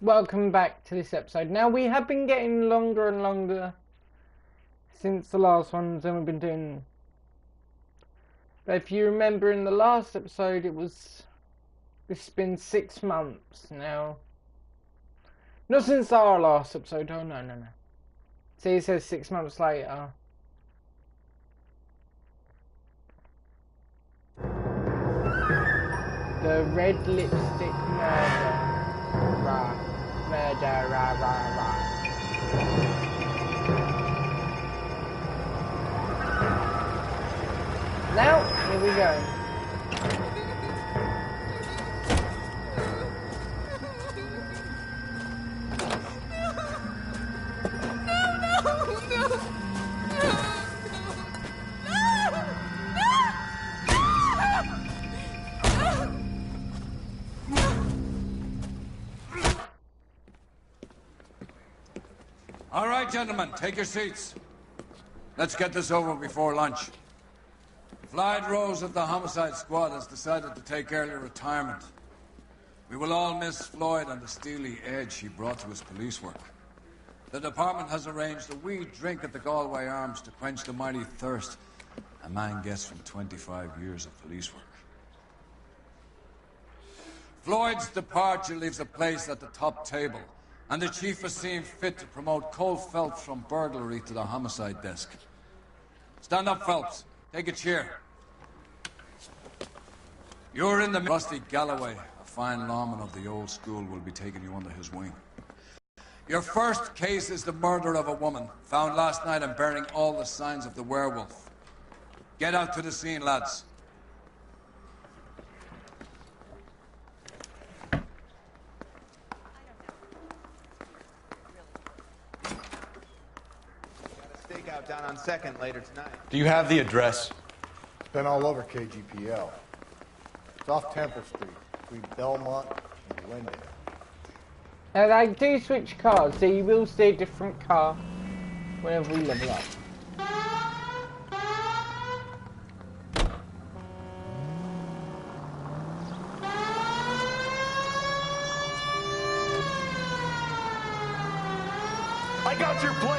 welcome back to this episode. Now, we have been getting longer and longer since the last ones, and we've been doing... But if you remember in the last episode, it's been 6 months now. Not since our last episode, oh no. See, it says 6 months later. The red lipstick murder. Now, here we go. All right, gentlemen, take your seats. Let's get this over before lunch. Floyd Rose of the Homicide Squad has decided to take early retirement. We will all miss Floyd and the steely edge he brought to his police work. The department has arranged a wee drink at the Galway Arms to quench the mighty thirst a man gets from 25 years of police work. Floyd's departure leaves a place at the top table, and the chief has seen fit to promote Cole Phelps from burglary to the homicide desk. Stand up, Phelps. Take a chair. You're in the... Rusty Galloway, a fine lawman of the old school, will be taking you under his wing. Your first case is the murder of a woman, found last night and bearing all the signs of the werewolf. Get out to the scene, lads. Out down on 2nd later tonight. Do you have the address? It's been all over KGPL. It's off Temple Street, between Belmont and Glendale. Now, they do switch cars, so you will see a different car whenever we level up. I got your plate!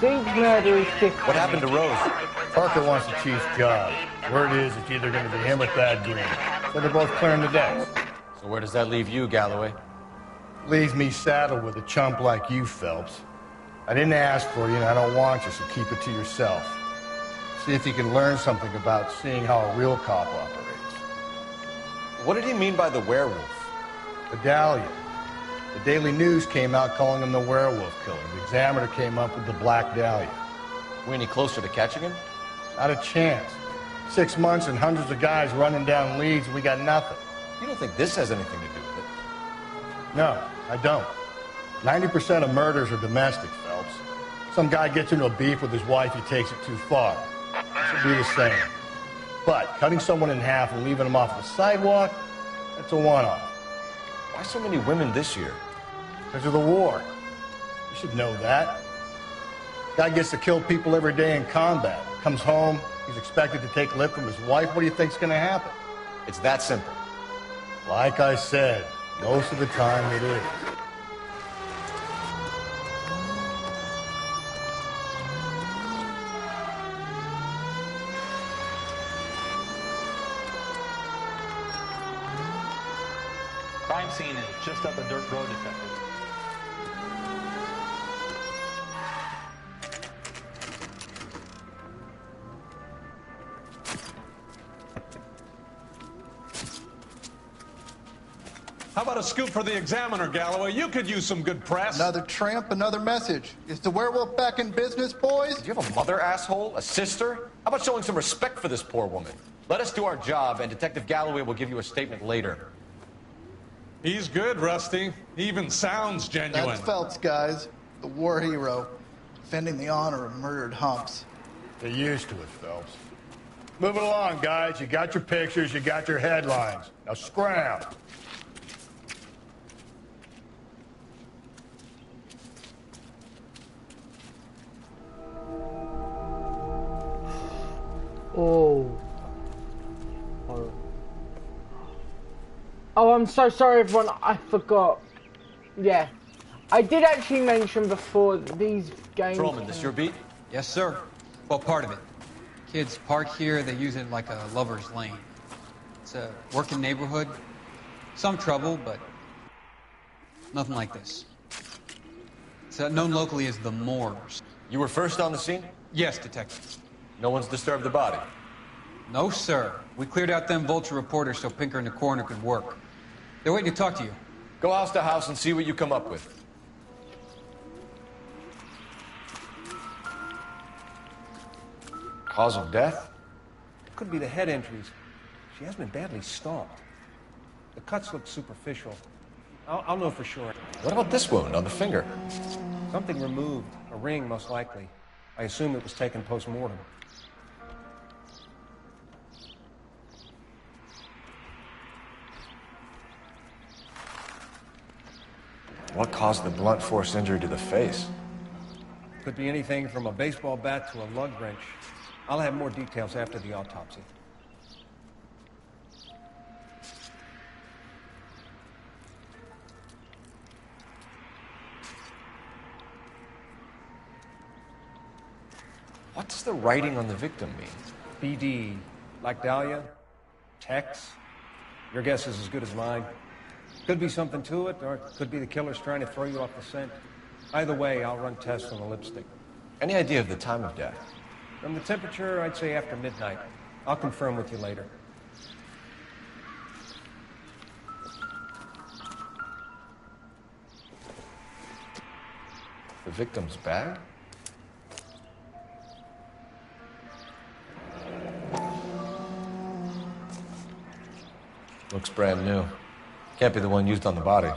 These murder is different. What happened to Rose? Parker wants the chief's job. Word is it's either going to be him or Thad Green. So they're both clearing the decks. So where does that leave you, Galloway? Leaves me saddled with a chump like you, Phelps. I didn't ask for you, and I don't want you, so keep it to yourself. See if you can learn something about seeing how a real cop operates. What did he mean by the werewolf? Medallion. The Daily News came out calling him the werewolf killer. The Examiner came up with the Black Dahlia. We any closer to catching him? Not a chance. 6 months and hundreds of guys running down leads, and we got nothing. You don't think this has anything to do with it? No, I don't. 90% of murders are domestic, Phelps. Some guy gets into a beef with his wife, he takes it too far. This will be the same. But cutting someone in half and leaving them off the sidewalk, that's a one-off. Why so many women this year? Because of the war. You should know that. Guy gets to kill people every day in combat. Comes home, he's expected to take lip from his wife. What do you think's going to happen? It's that simple. Like I said, most of the time it is. Crime scene is just up a dirt road, Detective. How about a scoop for the Examiner, Galloway? You could use some good press. Another tramp, another message. Is the werewolf back in business, boys? Do you have a mother, asshole? A sister? How about showing some respect for this poor woman? Let us do our job, and Detective Galloway will give you a statement later. He's good, Rusty. He even sounds genuine. That's Phelps, guys. The war hero. Defending the honor of murdered humps. Get used to it, Phelps. Move it along, guys. You got your pictures, you got your headlines. Now scram. Oh. Oh. Oh, I'm so sorry, everyone. I forgot. Yeah. I did actually mention before that these games... Patrolman, this your beat? Yes, sir. Well, part of it. Kids park here, they use it like a lover's lane. It's a working neighborhood. Some trouble, but nothing like this. It's known locally as the Moors. You were first on the scene? Yes, Detective. No one's disturbed the body? No, sir. We cleared out them vulture reporters so Pinker and the coroner could work. They're waiting to talk to you. Go house to house and see what you come up with. Cause of death? It could be the head injuries. She has been badly stomped. The cuts look superficial. I'll know for sure. What about this wound on the finger? Something removed. A ring, most likely. I assume it was taken post-mortem. What caused the blunt force injury to the face? Could be anything from a baseball bat to a lug wrench. I'll have more details after the autopsy. What does the writing on the victim mean? BD. Like Dahlia? Tex? Your guess is as good as mine. Could be something to it, or it could be the killer's trying to throw you off the scent. Either way, I'll run tests on the lipstick. Any idea of the time of death? From the temperature, I'd say after midnight. I'll confirm with you later. The victim's bag? Looks brand new. Can't be the one used on the body.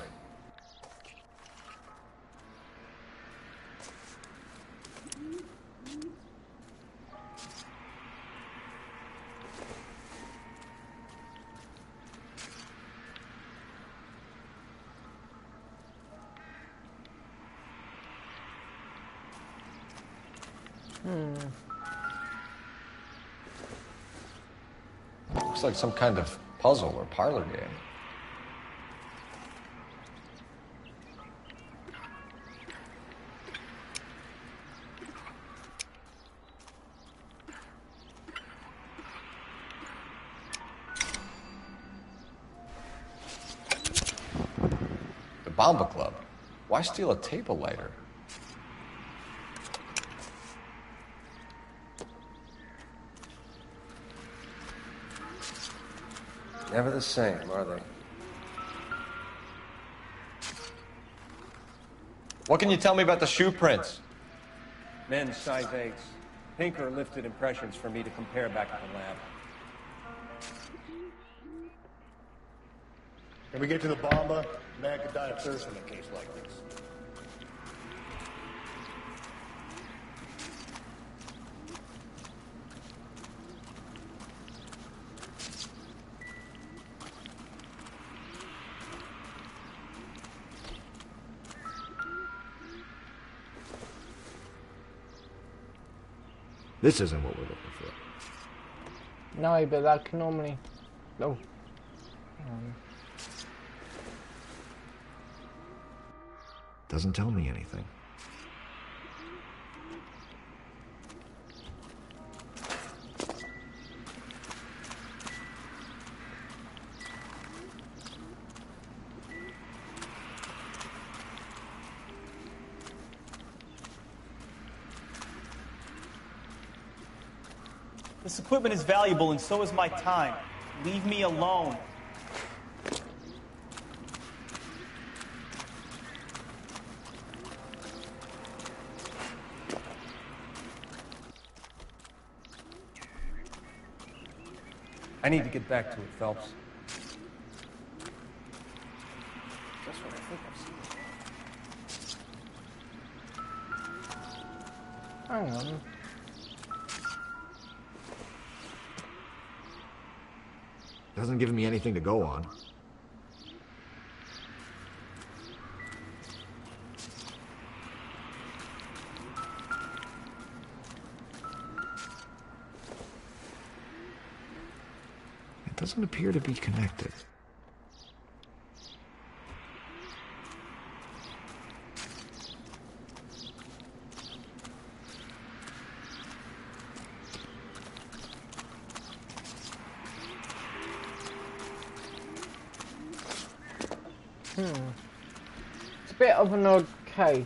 Looks like some kind of puzzle or parlor game. The Bomba Club. Why steal a table lighter? Never the same, are they? What can you tell me about the shoe prints? Men's size 8s. Pinker lifted impressions for me to compare back at the lab. When we get to the Bomba, a man could die of thirst in a case like this. This isn't what we're looking for. No, but that can normally... Oh. Doesn't tell me anything. This equipment is valuable, and so is my time. Leave me alone. I need to get back to it, Phelps. That's what I think I've seen. Hang on. Doesn't give me anything to go on. Doesn't appear to be connected. It's a bit of an odd case.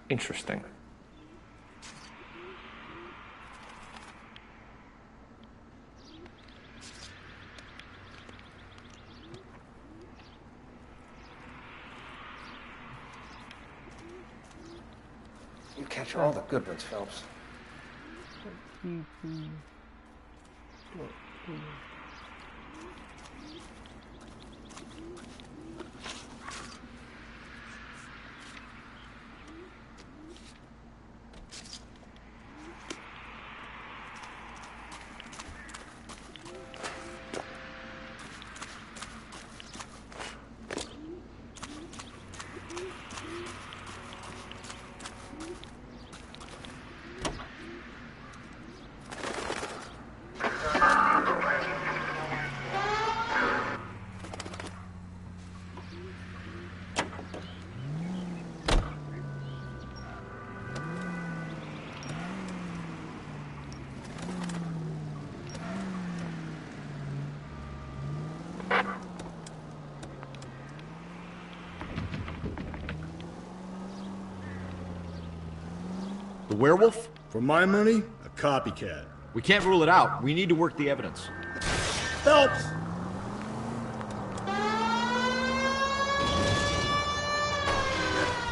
Interesting. You catch all the good ones, Phelps. The werewolf? For my money, a copycat. We can't rule it out. We need to work the evidence. Phelps!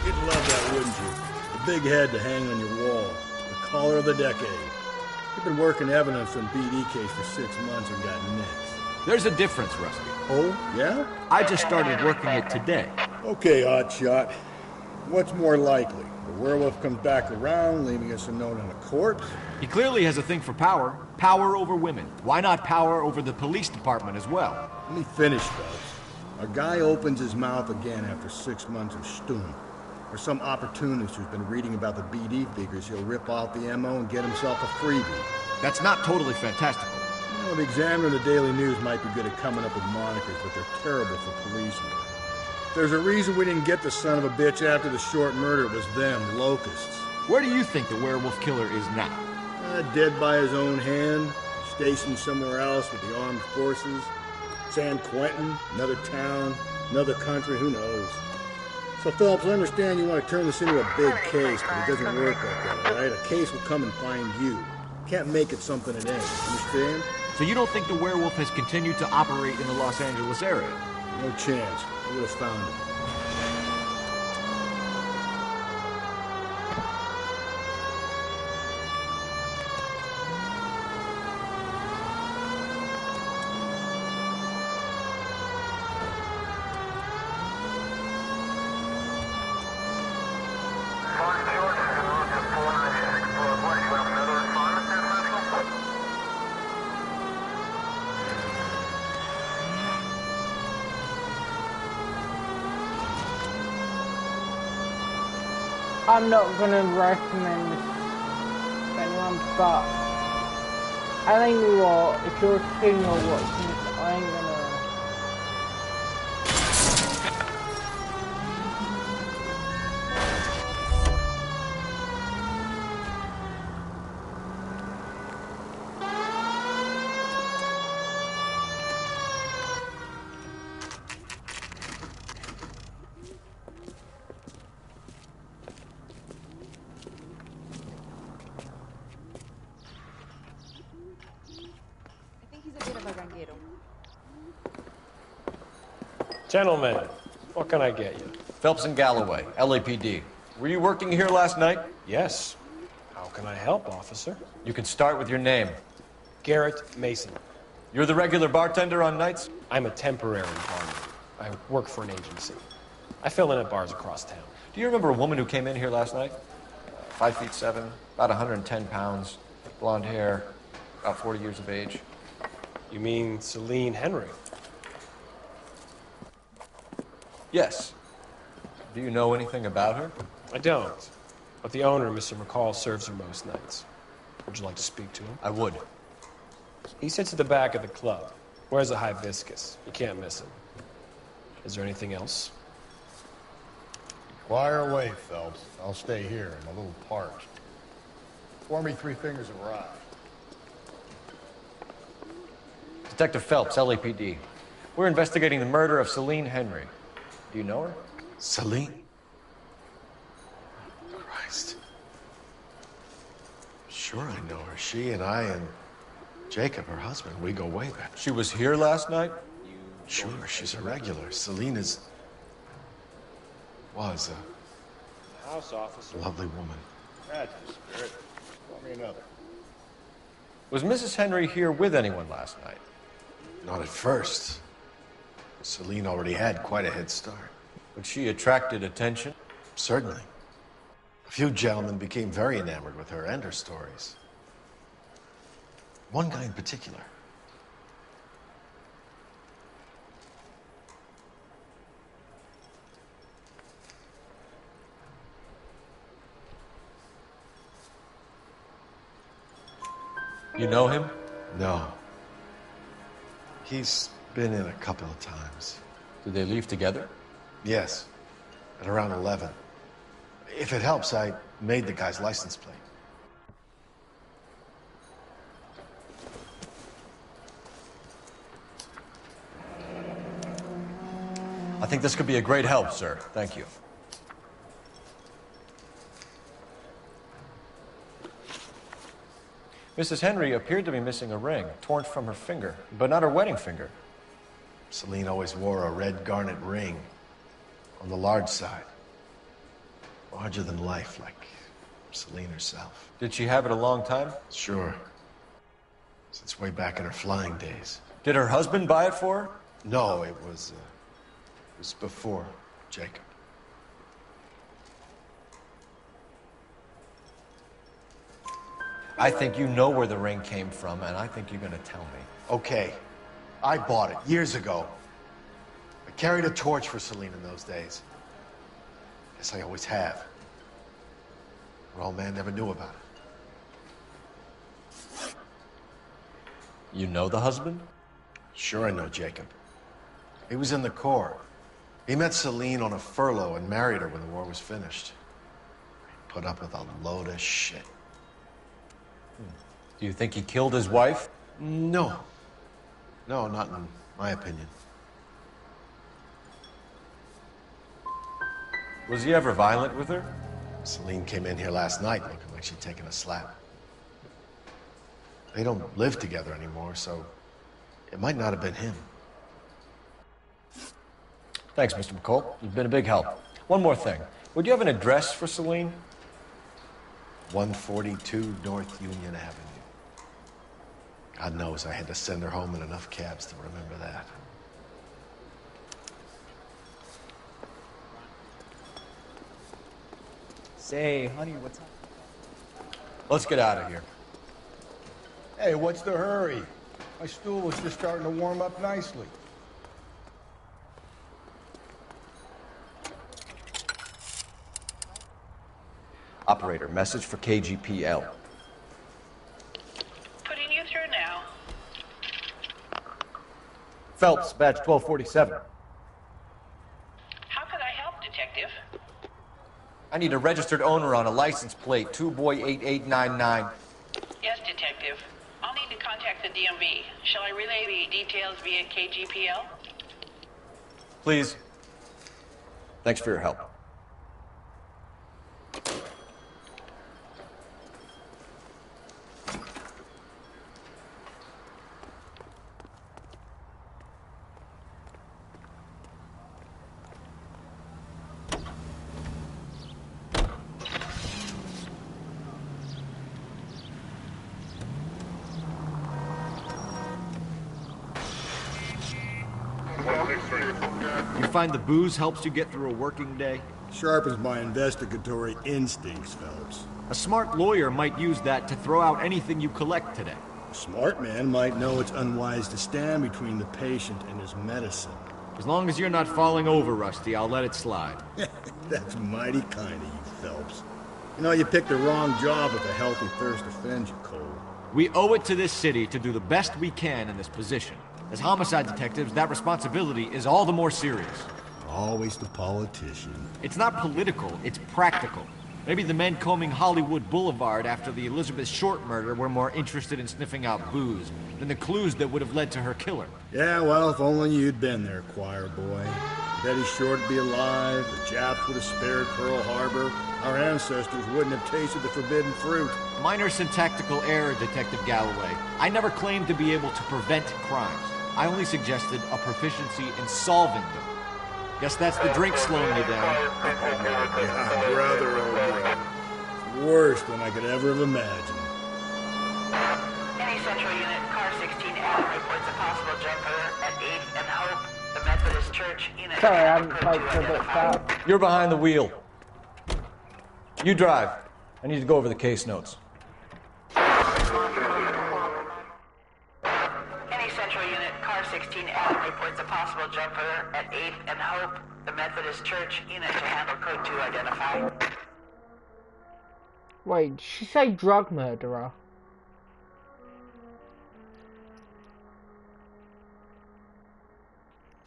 You'd love that, wouldn't you? The big head to hang on your wall. The collar of the decade. You've been working evidence on BD case for 6 months and got nicks. There's a difference, Rusty. Oh, yeah? I just started working it today. Okay, Oddshot. What's more likely? The werewolf comes back around, leaving us a note on a corpse? He clearly has a thing for power. Power over women. Why not power over the police department as well? Let me finish, Phelps. A guy opens his mouth again after 6 months of stewing. Or some opportunist who's been reading about the BD figures, he'll rip off the MO and get himself a freebie. That's not totally fantastical. You know, the Examiner and the Daily News might be good at coming up with monikers, but they're terrible for policemen. There's a reason we didn't get the son of a bitch after the short murder. It was them, locusts. Where do you think the werewolf killer is now? Dead by his own hand, stationed somewhere else with the armed forces. San Quentin, another town, another country, who knows? So, Phelps, I understand you want to turn this into a big case, but it doesn't work like that, all right? A case will come and find you. Can't make it something it ain't, understand? So you don't think the werewolf has continued to operate in the Los Angeles area? No chance. We would have found him. I'm not gonna recommend this to anyone, but I think what, if you're a king or watching this, I ain't gonna. Gentlemen, what can I get you? Phelps and Galloway, LAPD. Were you working here last night? Yes. How can I help, officer? You can start with your name. Garrett Mason. You're the regular bartender on nights? I'm a temporary barman. I work for an agency. I fill in at bars across town. Do you remember a woman who came in here last night? 5'7", about 110 pounds, blonde hair, about 40 years of age. You mean Celine Henry? Yes. Do you know anything about her? I don't. But the owner, Mr. McCall, serves her most nights. Would you like to speak to him? I would. He sits at the back of the club. Wears a hibiscus. You can't miss him. Is there anything else? Fire away, Phelps. I'll stay here. I'm a little parched. Pour me 3 fingers of rye. Detective Phelps, LAPD. We're investigating the murder of Celine Henry. Do you know her? Celine? Christ. Sure I know her. She and I and Jacob, her husband, we go way back. She was here last night? Sure, she's a regular. Celine was a House officer. lovely woman. That's the spirit. Pour me another. Was Mrs. Henry here with anyone last night? Not at first. Celine already had quite a head start. But she attracted attention? Certainly. A few gentlemen became very enamored with her and her stories. One guy in particular. You know him? No. He's been in a couple of times. Did they leave together? Yes. At around 11. If it helps, I made the guy's license plate. I think this could be a great help, sir. Thank you. Mrs. Henry appeared to be missing a ring, torn from her finger, but not her wedding finger. Celine always wore a red garnet ring on the large side. Larger than life, like Celine herself. Did she have it a long time? Sure. Since way back in her flying days. Did her husband buy it for her? No, it was before Jacob. I think you know where the ring came from, and I think you're gonna tell me. Okay. I bought it years ago. I carried a torch for Celine in those days. Guess I always have. Her old man never knew about it. You know the husband? Sure I know Jacob. He was in the Corps. He met Celine on a furlough and married her when the war was finished. He put up with a load of shit. Do you think he killed his wife? No. No, not in my opinion. Was he ever violent with her? Celine came in here last night looking like she'd taken a slap. They don't live together anymore, so it might not have been him. Thanks, Mr. McCall. You've been a big help. One more thing. Would you have an address for Celine? 142 North Union Avenue. God knows I had to send her home in enough cabs to remember that. Say, honey, what's up? Let's get out of here. Hey, what's the hurry? My stool was just starting to warm up nicely. Operator, message for KGPL. Putting you through now. Phelps, badge 1247. How could I help, Detective? I need a registered owner on a license plate, 2boy8899. Yes, Detective. I'll need to contact the DMV. Shall I relay the details via KGPL? Please. Thanks for your help. You find the booze helps you get through a working day? Sharpens my investigatory instincts, Phelps. A smart lawyer might use that to throw out anything you collect today. A smart man might know it's unwise to stand between the patient and his medicine. As long as you're not falling over, Rusty, I'll let it slide. That's mighty kind of you, Phelps. You know, you picked the wrong job if a healthy thirst offends you, Cole. We owe it to this city to do the best we can in this position. As homicide detectives, that responsibility is all the more serious. Always the politician. It's not political, it's practical. Maybe the men combing Hollywood Boulevard after the Elizabeth Short murder were more interested in sniffing out booze than the clues that would have led to her killer. Yeah, well, if only you'd been there, choir boy. Betty Short would be alive, the Japs would have spared Pearl Harbor, our ancestors wouldn't have tasted the forbidden fruit. Minor syntactical error, Detective Galloway. I never claimed to be able to prevent crimes. I only suggested a proficiency in solving them. Guess that's the drink slowing you down. Yeah, brother, oh brother. Worse than I could ever have imagined. Any Central Unit, car 16 Adam reports a possible jumper at 8th and Hope, the Methodist Church. Unit Sorry, I haven't played for a bit fast. You're behind the wheel. You drive. I need to go over the case notes. Any Central Unit, car 16 Adam reports a possible jumper at 8th and Hope, the Methodist Church. Unit to handle code 2 identify. Wait, did she say drug murderer?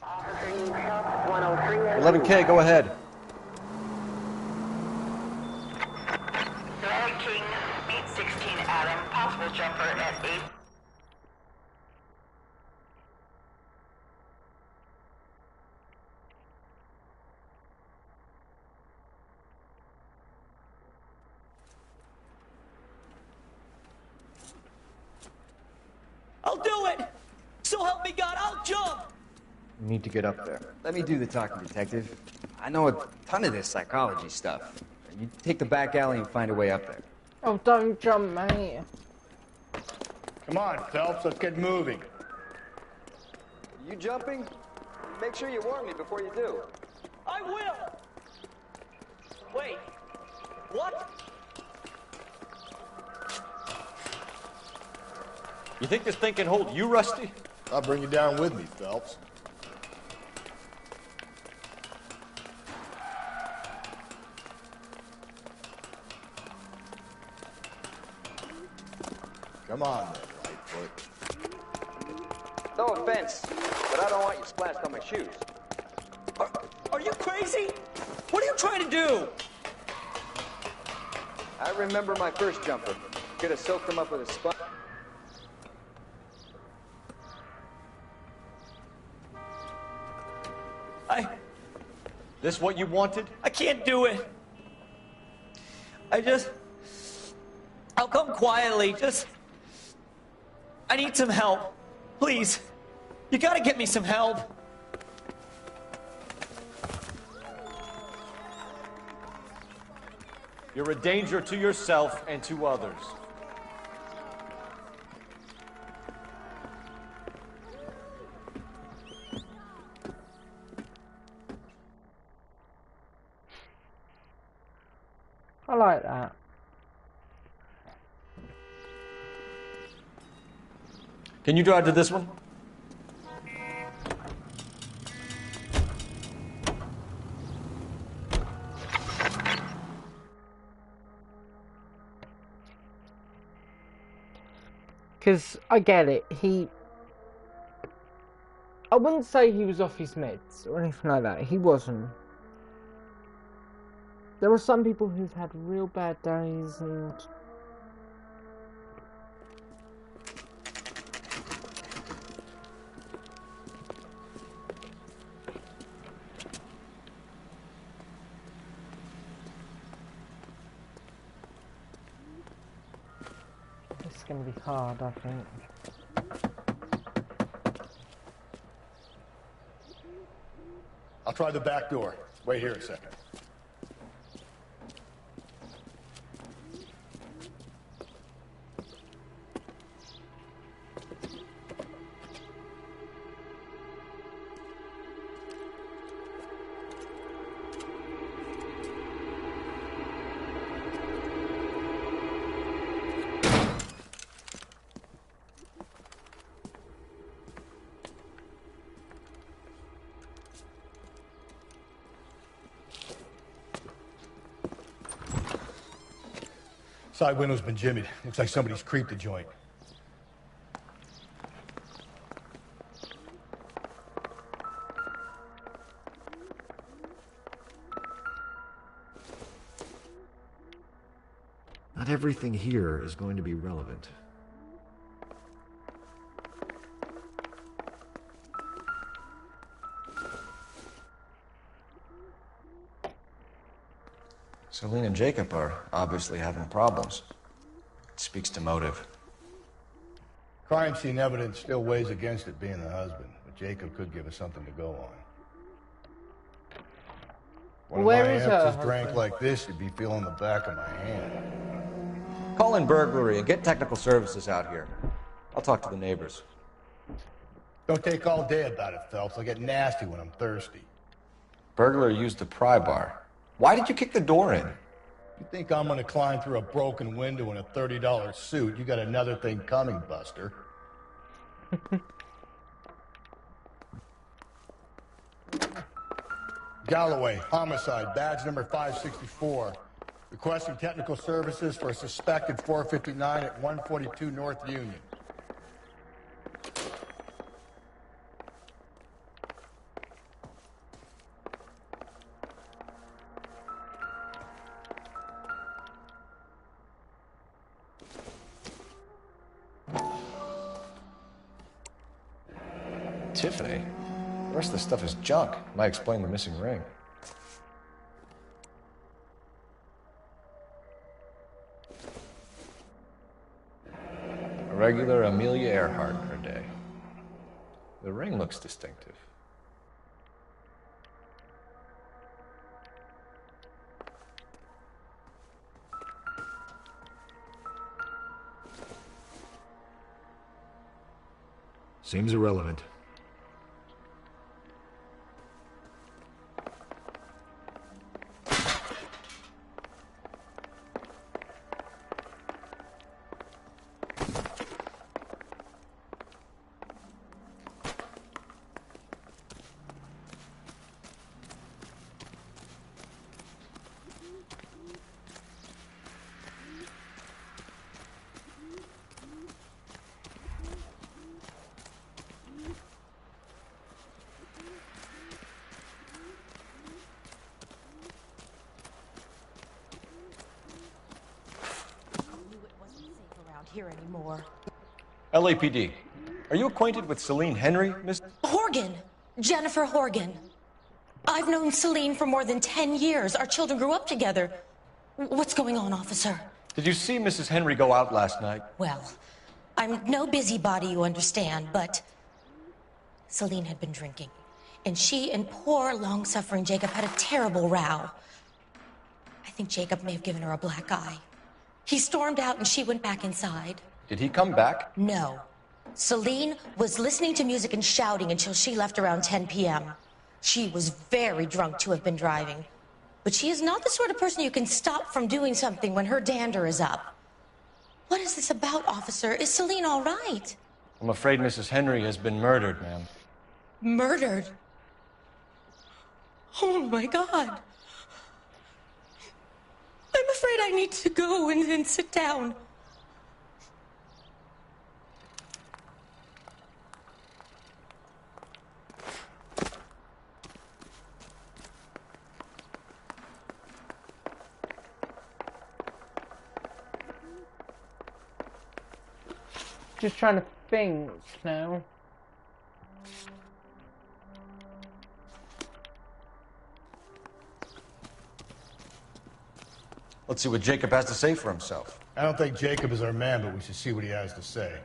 Officer, 11K, go ahead. King, meet 16 Adam, possible jumper at 8th. I'll do it! So help me God, I'll jump! You need to get up there. Let me do the talking, detective. I know a ton of this psychology stuff. You take the back alley and find a way up there. Oh, don't jump, mate. Come on, Phelps, let's get moving. You jumping? Make sure you warn me before you do. I will! Wait, what? You think this thing can hold you, Rusty? I'll bring you down with me, Phelps. Come on, then, Lightfoot. No offense, but I don't want you splashed on my shoes. Are you crazy? What are you trying to do? I remember my first jumper. Could have soaked them up with a sponge. This what you wanted? I can't do it. I'll come quietly, I need some help. Please. You gotta get me some help. You're a danger to yourself and to others. I like that. Can you drive to this one? Because I get it, I wouldn't say he was off his meds or anything like that. He wasn't. There are some people who've had real bad days and... It's going to be hard, I think. I'll try the back door. Wait here a second. Side window's been jimmied. Looks like somebody's creeped the joint. Not everything here is going to be relevant. Celine and Jacob are obviously having problems. It speaks to motive. Crime scene evidence still weighs against it being the husband, but Jacob could give us something to go on. One Where of my is her aunts husband? drank like this, you'd be feeling the back of my hand. Call in burglary and get technical services out here. I'll talk to the neighbors. Don't take all day about it, Phelps. I'll get nasty when I'm thirsty. Burglar used the pry bar. Why did you kick the door in? You think I'm gonna climb through a broken window in a $30 suit? You got another thing coming, Buster. Galloway, homicide, badge number 564. Requesting technical services for a suspected 459 at 142 North Union. Tiffany? The rest of the stuff is junk. Might explain the missing ring. A regular Amelia Earhart in her day. The ring looks distinctive. Seems irrelevant. Here anymore. LAPD. Are you acquainted with Celine Henry, Miss? Horgan! Jennifer Horgan. I've known Celine for more than 10 years. Our children grew up together. What's going on, officer? Did you see Mrs. Henry go out last night? Well, I'm no busybody, you understand, but Celine had been drinking. And she and poor, long-suffering Jacob had a terrible row. I think Jacob may have given her a black eye. He stormed out and she went back inside. Did he come back? No. Celine was listening to music and shouting until she left around 10 p.m. She was very drunk to have been driving. But she is not the sort of person you can stop from doing something when her dander is up. What is this about, officer? Is Celine all right? I'm afraid Mrs. Henry has been murdered, ma'am. Murdered? Oh, my God. I'm afraid I need to go and sit down. Just trying to think now. Let's see what Jacob has to say for himself. I don't think Jacob is our man, but we should see what he has to say.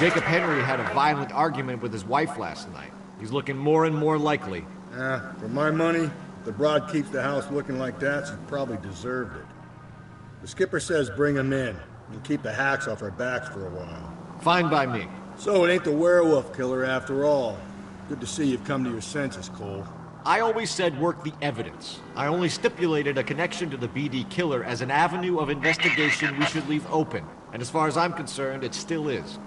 Jacob Henry had a violent argument with his wife last night. He's looking more and more likely. For my money, if the broad keeps the house looking like that, she probably deserved it. The skipper says bring him in and keep the hacks off our backs for a while. Fine by me. So it ain't the werewolf killer after all. Good to see you've come to your senses, Cole. I always said work the evidence. I only stipulated a connection to the BD killer as an avenue of investigation we should leave open. And as far as I'm concerned, it still is.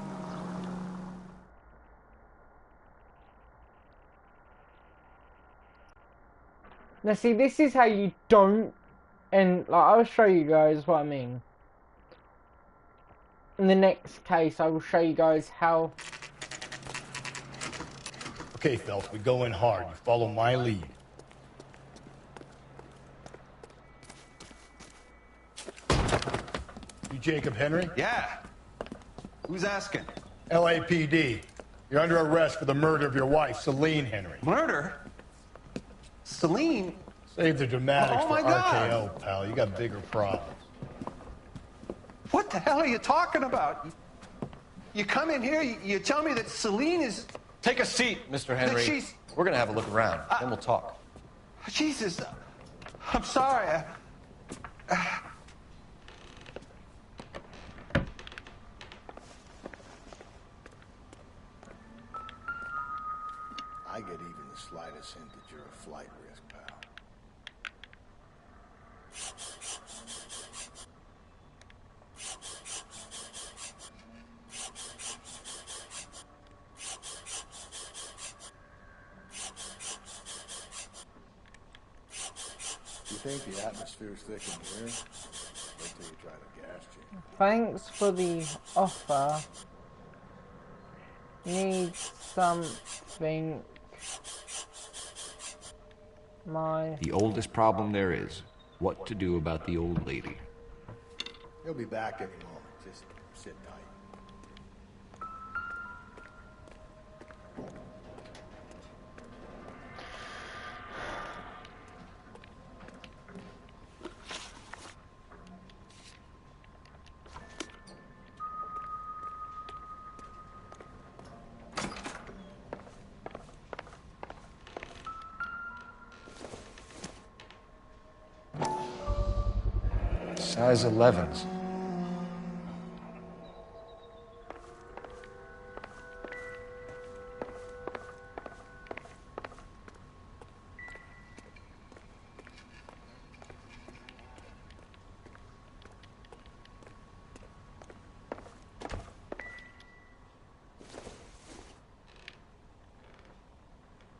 Now see, this is how you don't And like, I'll show you guys what I mean. In the next case, I will show you guys how. Okay, Phelps, we go in hard. You follow my lead. You Jacob Henry? Yeah. Who's asking? LAPD. You're under arrest for the murder of your wife, Celine Henry. Murder? Celine? Save the dramatics Oh, for my God. RKO, pal. You got bigger problems. What the hell are you talking about? You come in here, you tell me that Celine is... Take a seat, Mr. Henry. she's- We're gonna have a look around, then we'll talk. Jesus, I'm sorry. I get even the slightest hint that you're a flight risk, pal. You think the atmosphere's thick in here? Wait till you try the gas chamber. Thanks for the offer. Need something. The oldest problem there is, what to do about the old lady. He'll be back any moment. Just sit tight. Size 11s.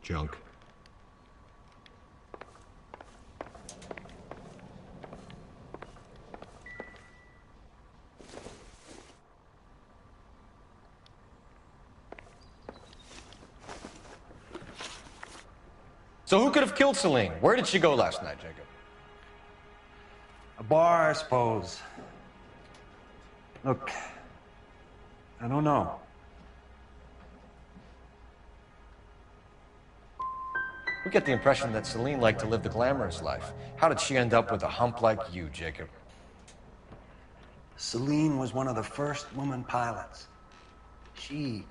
Junk. So who could have killed Celine? Where did she go last night, Jacob? A bar, I suppose. Look, I don't know. We get the impression that Celine liked to live the glamorous life. How did she end up with a hump like you, Jacob? Celine was one of the first woman pilots. She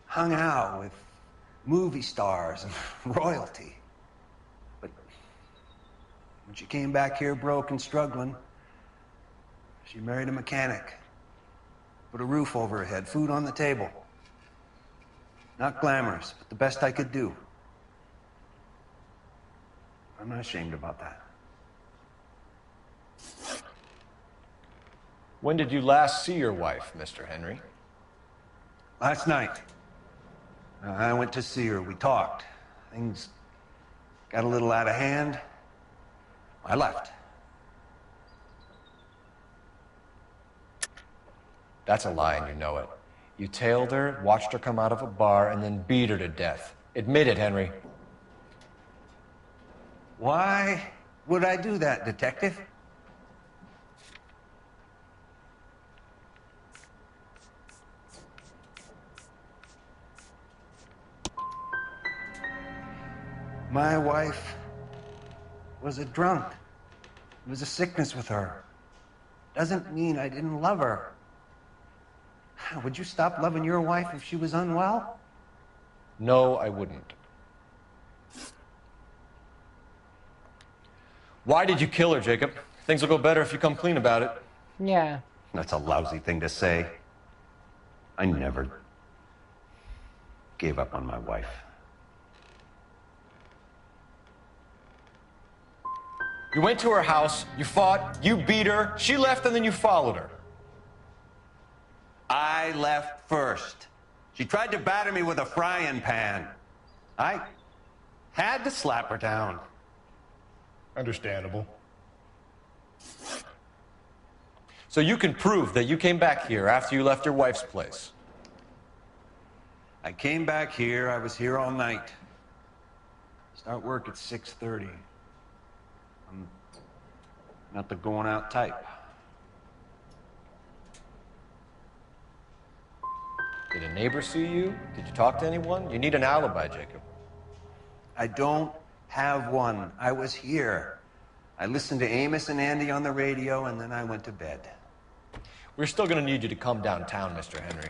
hung out with movie stars and royalty. But when she came back here broke and struggling, she married a mechanic. Put a roof over her head, food on the table. Not glamorous, but the best I could do. I'm not ashamed about that. When did you last see your wife, Mr. Henry? Last night. I went to see her. We talked. Things got a little out of hand. I left. That's a lie, and you know it. You tailed her, watched her come out of a bar, and then beat her to death. Admit it, Henry. Why would I do that, Detective? My wife was a drunk. It was a sickness with her. Doesn't mean I didn't love her. Would you stop loving your wife if she was unwell? No, I wouldn't. Why did you kill her, Jacob? Things will go better if you come clean about it. Yeah. That's a lousy thing to say. I never gave up on my wife. You went to her house, you fought, you beat her, she left, and then you followed her. I left first. She tried to batter me with a frying pan. I had to slap her down. Understandable. So you can prove that you came back here after you left your wife's place. I came back here. I was here all night. Start work at 6:30. I'm not the going out type. Did a neighbor see you? Did you talk to anyone? You need an alibi, Jacob. I don't have one. I was here. I listened to Amos and Andy on the radio, and then I went to bed. We're still going to need you to come downtown, Mr. Henry.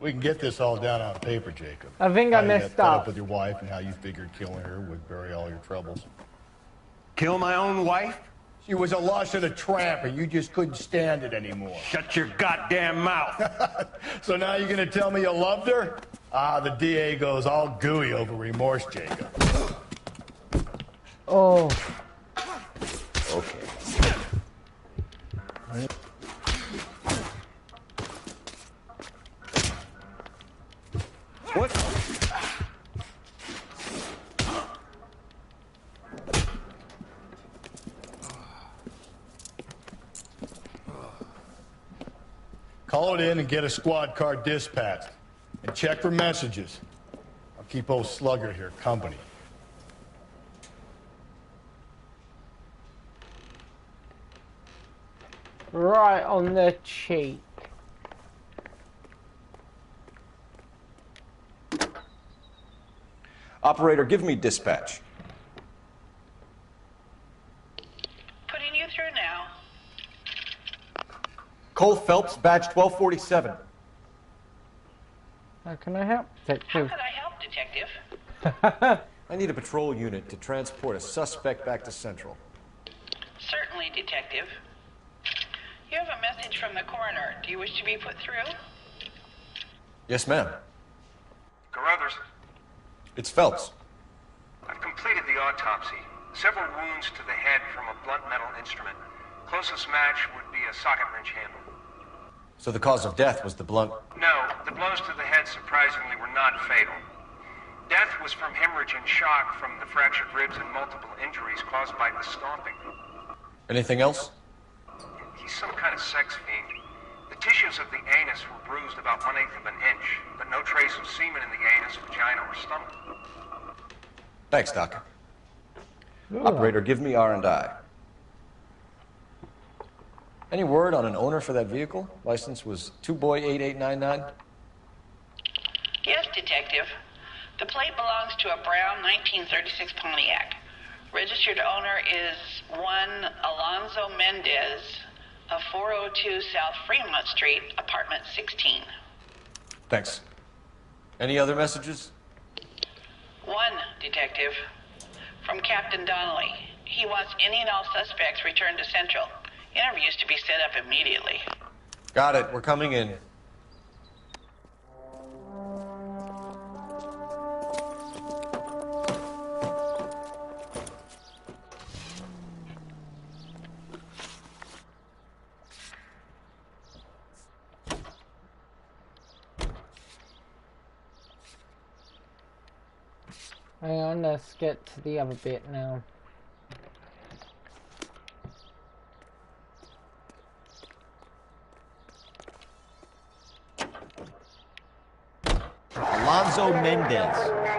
We can get this all down on paper, Jacob. I think I How you got messed fed up. with your wife and how you figured killing her would bury all your troubles. Kill my own wife? She was a lush and a tramp, and you just couldn't stand it anymore. Shut your goddamn mouth. So now you're going to tell me you loved her? Ah, the DA goes all gooey over remorse, Jacob. Oh. Okay. What? Call it in and get a squad car dispatched. And check for messages. I'll keep old Slugger here company. Right on the cheek. Operator, give me dispatch. Putting you through now. Cole Phelps, badge 1247. How can I help, How detective? could I help, detective? I need a patrol unit to transport a suspect back to Central. Certainly, detective. You have a message from the coroner. Do you wish to be put through? Yes, ma'am. Carruthers, It's Phelps. I've completed the autopsy. Several wounds to the head from a blunt metal instrument. Closest match would be a socket wrench handle. So the cause of death was the blunt. No, the blows to the head surprisingly were not fatal. Death was from hemorrhage and shock from the fractured ribs and multiple injuries caused by the stomping. Anything else? He's some kind of sex fiend. The tissues of the anus were bruised about 1/8 of an inch, but no trace of semen in the anus, vagina, or stomach. Thanks, Doc. Operator, give me R&I. Any word on an owner for that vehicle? License was 2boy8899. Yes, detective. The plate belongs to a brown 1936 Pontiac. Registered owner is one Alonzo Mendez of 402 South Fremont Street, apartment 16. Thanks. Any other messages? One, detective. From Captain Donnelly. He wants any and all suspects returned to Central. Interviews to be set up immediately. Got it. We're coming in. Hang on, let's get to the other bit now. Alonzo Mendez.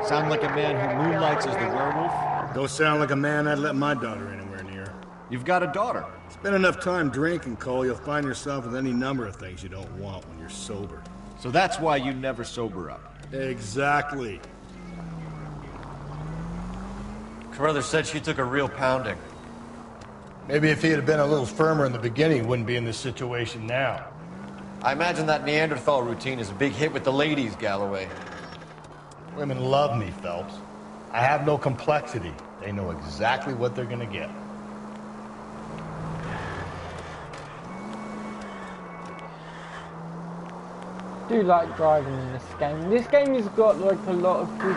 Sound like a man who moonlights as the werewolf? Don't sound like a man I'd let my daughter anywhere near. You've got a daughter. Spend enough time drinking, Cole, you'll find yourself with any number of things you don't want when you're sober. So that's why you never sober up. Exactly. Carruthers said she took a real pounding. Maybe if he had been a little firmer in the beginning, he wouldn't be in this situation now. I imagine that Neanderthal routine is a big hit with the ladies, Galloway. Women love me, Phelps. I have no complexity. They know exactly what they're gonna get. I do like driving in this game. This game has got like a lot of good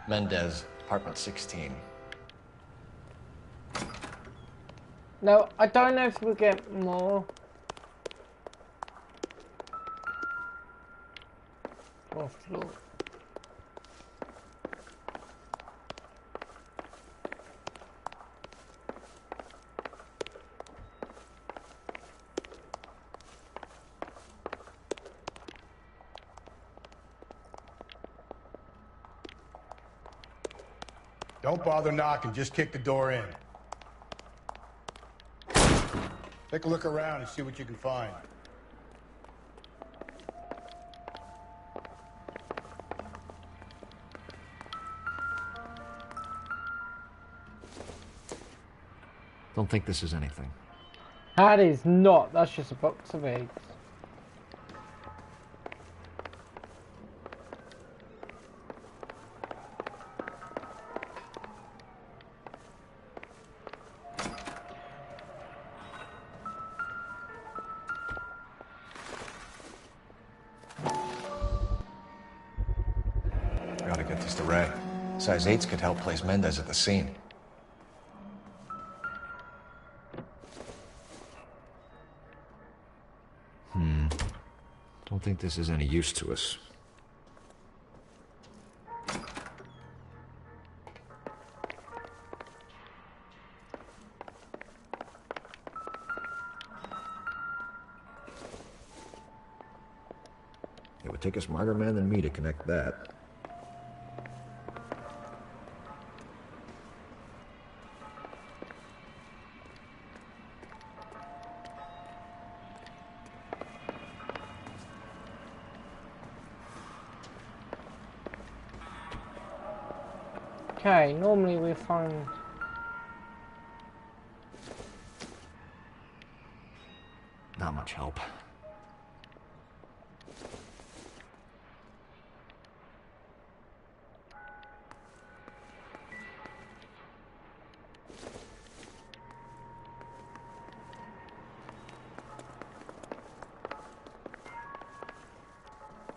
Mendez, apartment 16. No, I don't know if we'll get more. Fourth floor. Don't bother knocking, just kick the door in. Take a look around and see what you can find. Don't think this is anything. That is not. That's just a box of eggs. Gotta get this to Ray. Size 8s could help place Mendez at the scene. Don't think this is any use to us. It would take a smarter man than me to connect that. Okay, normally we find... Not much help.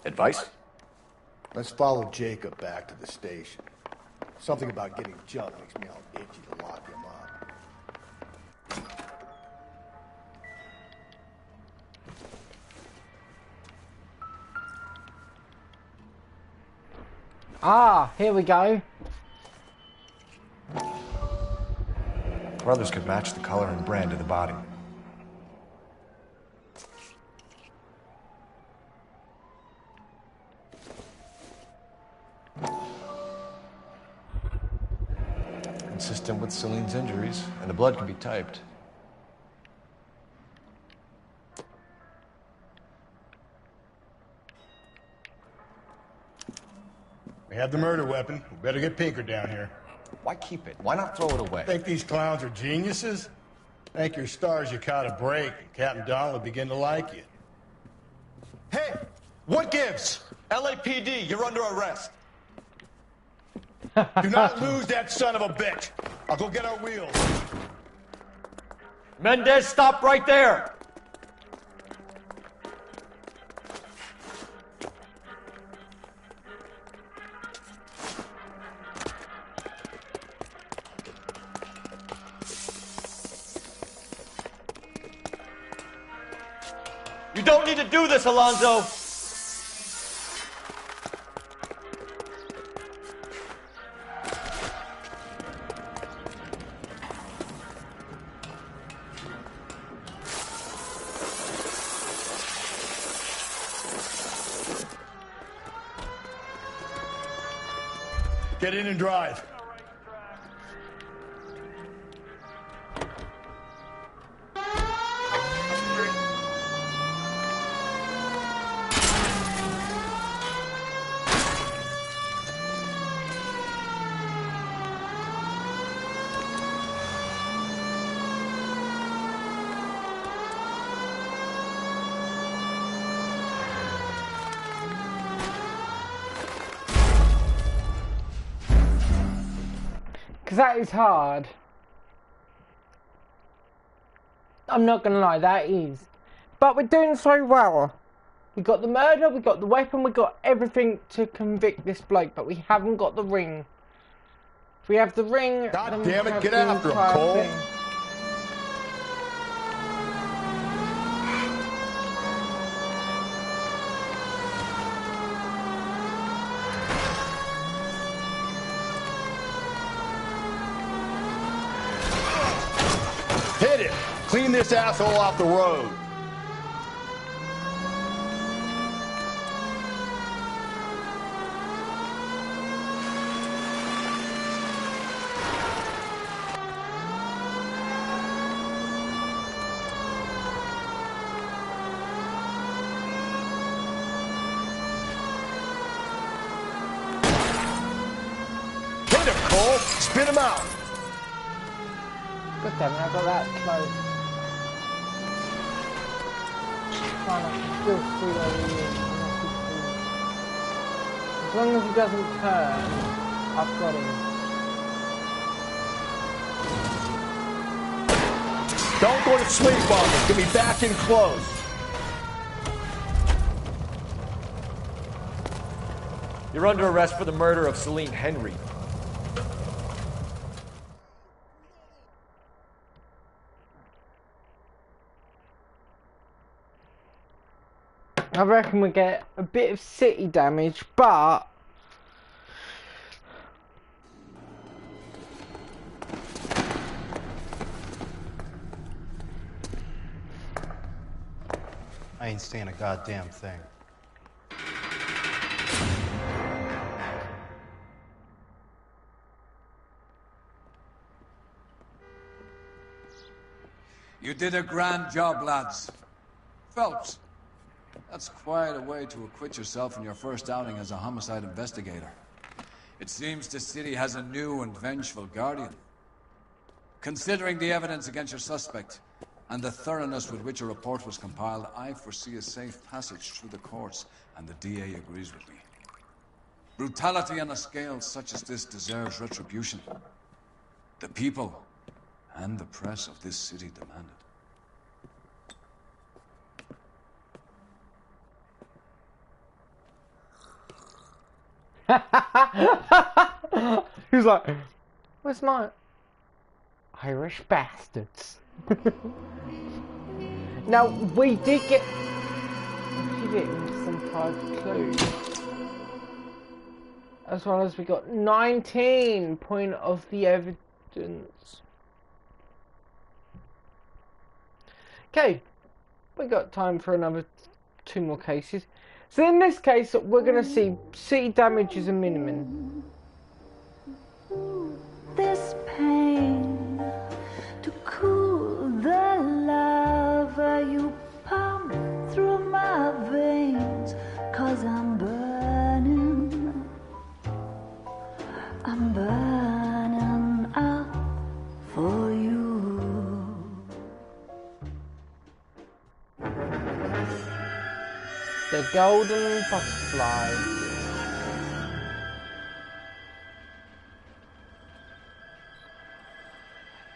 Advice? Let's follow Jacob back to the station. Something about getting jumped makes me all itchy to lock him up. Ah, here we go. Brothers could match the color and brand of the body. Consistent with Celine's injuries, and the blood can be typed. We have the murder weapon. We better get Pinker down here. Why keep it? Why not throw it away? Think these clowns are geniuses? Thank your stars you caught a break, and Captain Don will begin to like you. Hey, what gives? LAPD, you're under arrest. Do not lose that son of a bitch. I'll go get our wheels. Mendez, stop right there! You don't need to do this, Alonzo! Get in and drive. Because that is hard. I'm not going to lie, that is. But we're doing so well. We got the murder, we got the weapon, we got everything to convict this bloke, but we haven't got the ring. If we have the ring, God then damn we it, have get the after him, entire Cole. thing. Hit it! Clean this asshole off the road. Hit him, Cole! Spit him out! God damn it, I got that close. Fine, I can still see where he is. As long as he doesn't turn, I've got him. Don't go to sleep on me. Get me back in close. You're under arrest for the murder of Celine Henry. I reckon we get a bit of city damage, but I ain't saying a goddamn thing. You did a grand job, lads. Phelps, that's quite a way to acquit yourself in your first outing as a homicide investigator. It seems the city has a new and vengeful guardian. Considering the evidence against your suspect, and the thoroughness with which a report was compiled, I foresee a safe passage through the courts, and the DA agrees with me. Brutality on a scale such as this deserves retribution. The people and the press of this city demand it. He's like, where's my Irish bastards? Now, we did get some private clues. As well as we got 19 point of the evidence. Okay, we got time for another 2 more cases. So in this case, we're going to see city damage is a minimum. This pain to cool the lava you pump through my veins, 'cause I'm burning up for you. The golden butterfly.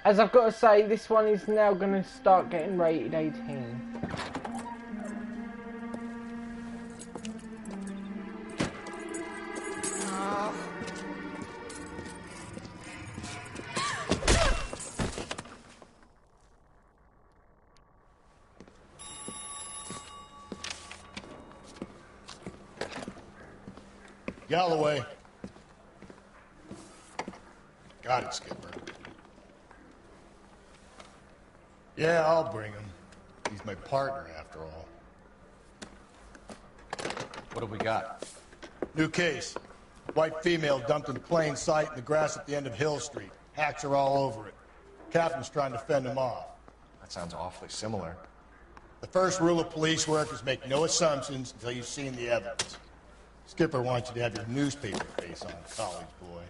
As I've got to say, this one is now going to start getting rated 18. Galloway. Got it, Skipper. Yeah, I'll bring him. He's my partner, after all. What do we got? New case. White female dumped in plain sight in the grass at the end of Hill Street. Hacks are all over it. Captain's trying to fend him off. That sounds awfully similar. The first rule of police work is make no assumptions until you've seen the evidence. Skipper wants you to have your newspaper face on, college boy.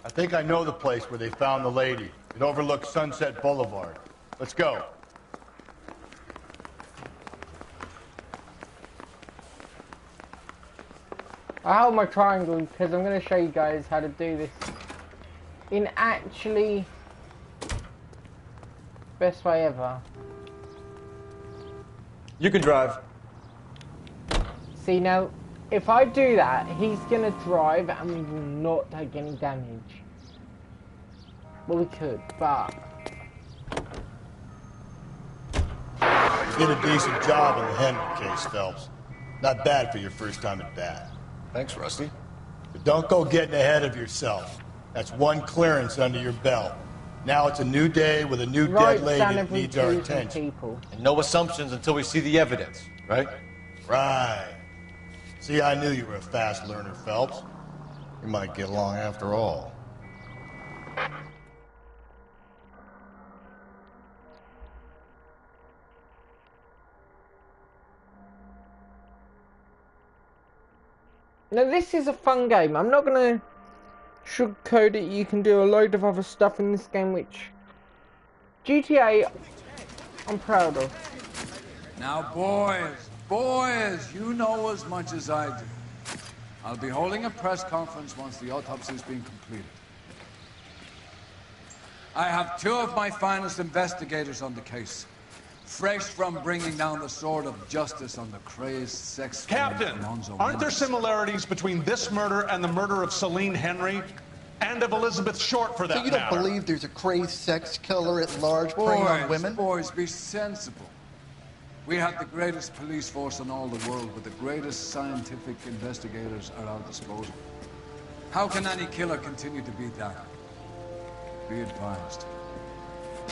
I think I know the place where they found the lady. It overlooks Sunset Boulevard. Let's go. I hold my triangle because I'm going to show you guys how to do this in actually best way ever. You can drive. See now, if I do that, he's gonna drive and we will not take any damage. Well, we could, but... You did a decent job in the Henry case, Phelps. Not bad for your first time at bat. Thanks, Rusty. But don't go getting ahead of yourself. That's one clearance under your belt. Now it's a new day with a new dead lady that needs our attention. And no assumptions until we see the evidence, right? Right. See, I knew you were a fast learner, Phelps. We might get along after all. Now this is a fun game. I'm not going to sugarcoat it. You can do a load of other stuff in this game, which GTA I'm proud of. Now boys, you know as much as I do. I'll be holding a press conference once the autopsy's been completed. I have two of my finest investigators on the case. Fresh from bringing down the sword of justice on the crazed sex... Captain, aren't there similarities between this murder and the murder of Celine Henry? And of Elizabeth Short, for that So you don't matter? believe there's a crazed sex killer at large preying on women? Boys, be sensible. We have the greatest police force in all the world, with the greatest scientific investigators at our disposal. How can any killer continue to beat that? Be advised.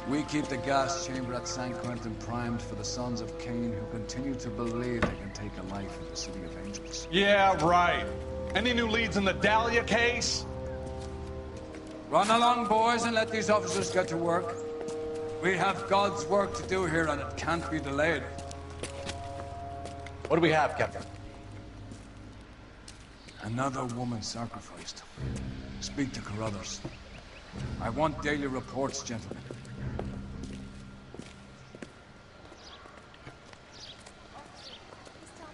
We keep the gas chamber at San Quentin primed for the sons of Cain who continue to believe they can take a life in the City of Angels. Yeah, right. Any new leads in the Dahlia case? Run along, boys, and let these officers get to work. We have God's work to do here, and it can't be delayed. What do we have, Captain? Another woman sacrificed. Speak to Carruthers. I want daily reports, gentlemen.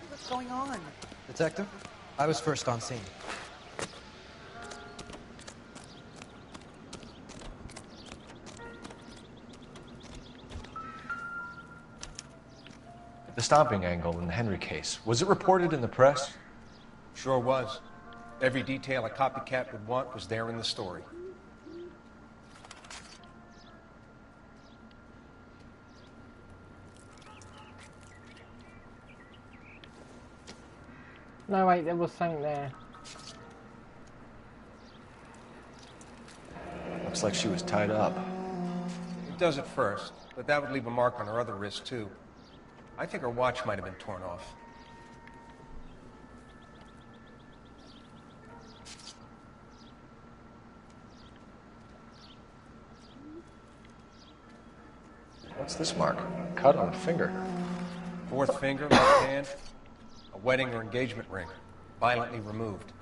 What's going on? Detective, I was first on scene. The stomping angle in the Henry case, was it reported in the press? Sure was. Every detail a copycat would want was there in the story. No, wait, there was something there. Looks like she was tied up. It does at first, but that would leave a mark on her other wrist, too. I think her watch might have been torn off. What's this mark? Cut on the finger. Fourth finger, left hand. A wedding or engagement ring. Violently removed.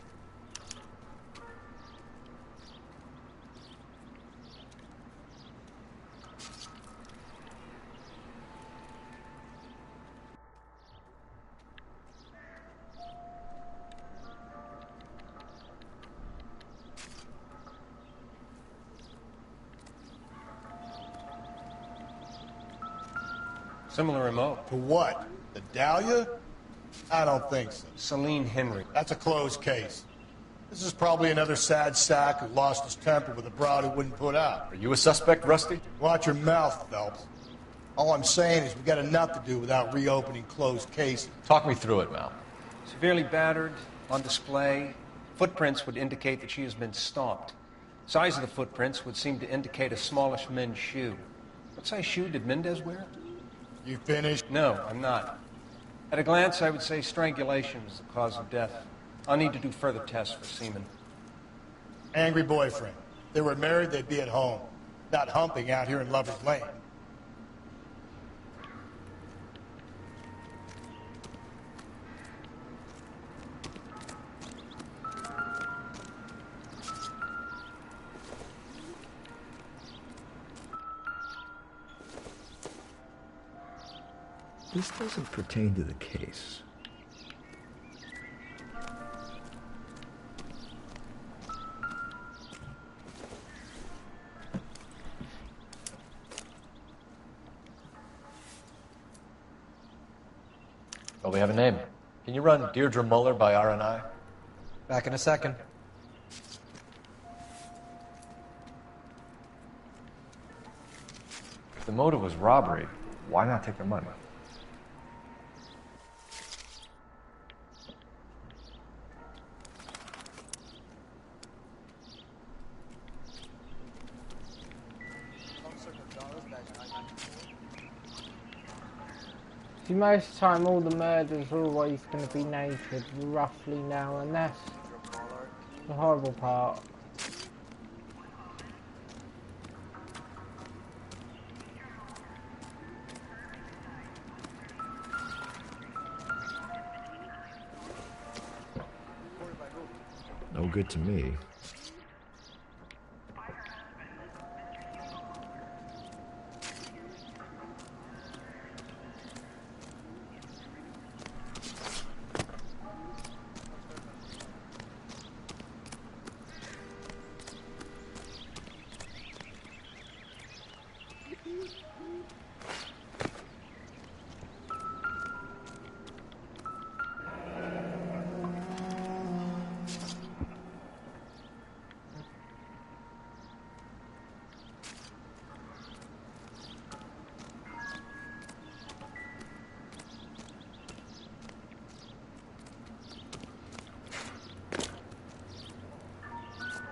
Similar remote. To what? The Dahlia? I don't think so. Celine Henry. That's a closed case. This is probably another sad sack who lost his temper with a broad who wouldn't put out. Are you a suspect, Rusty? Watch your mouth, Phelps. All I'm saying is we got enough to do without reopening closed cases. Talk me through it, Mal. Severely battered, on display. Footprints would indicate that she has been stomped. Size of the footprints would seem to indicate a smallish men's shoe. What size shoe did Mendez wear? You finished? No, I'm not. At a glance, I would say strangulation was the cause of death. I'll need to do further tests for semen. Angry boyfriend. If they were married, they'd be at home. Not humping out here in Lover's Lane. This doesn't pertain to the case. Well, we have a name. Can you run Deirdre Muller by R&I? Back in a second. If the motive was robbery, why not take their money? See, most of the time all the murders are always going to be naked, roughly now, and that's the horrible part. No good to me.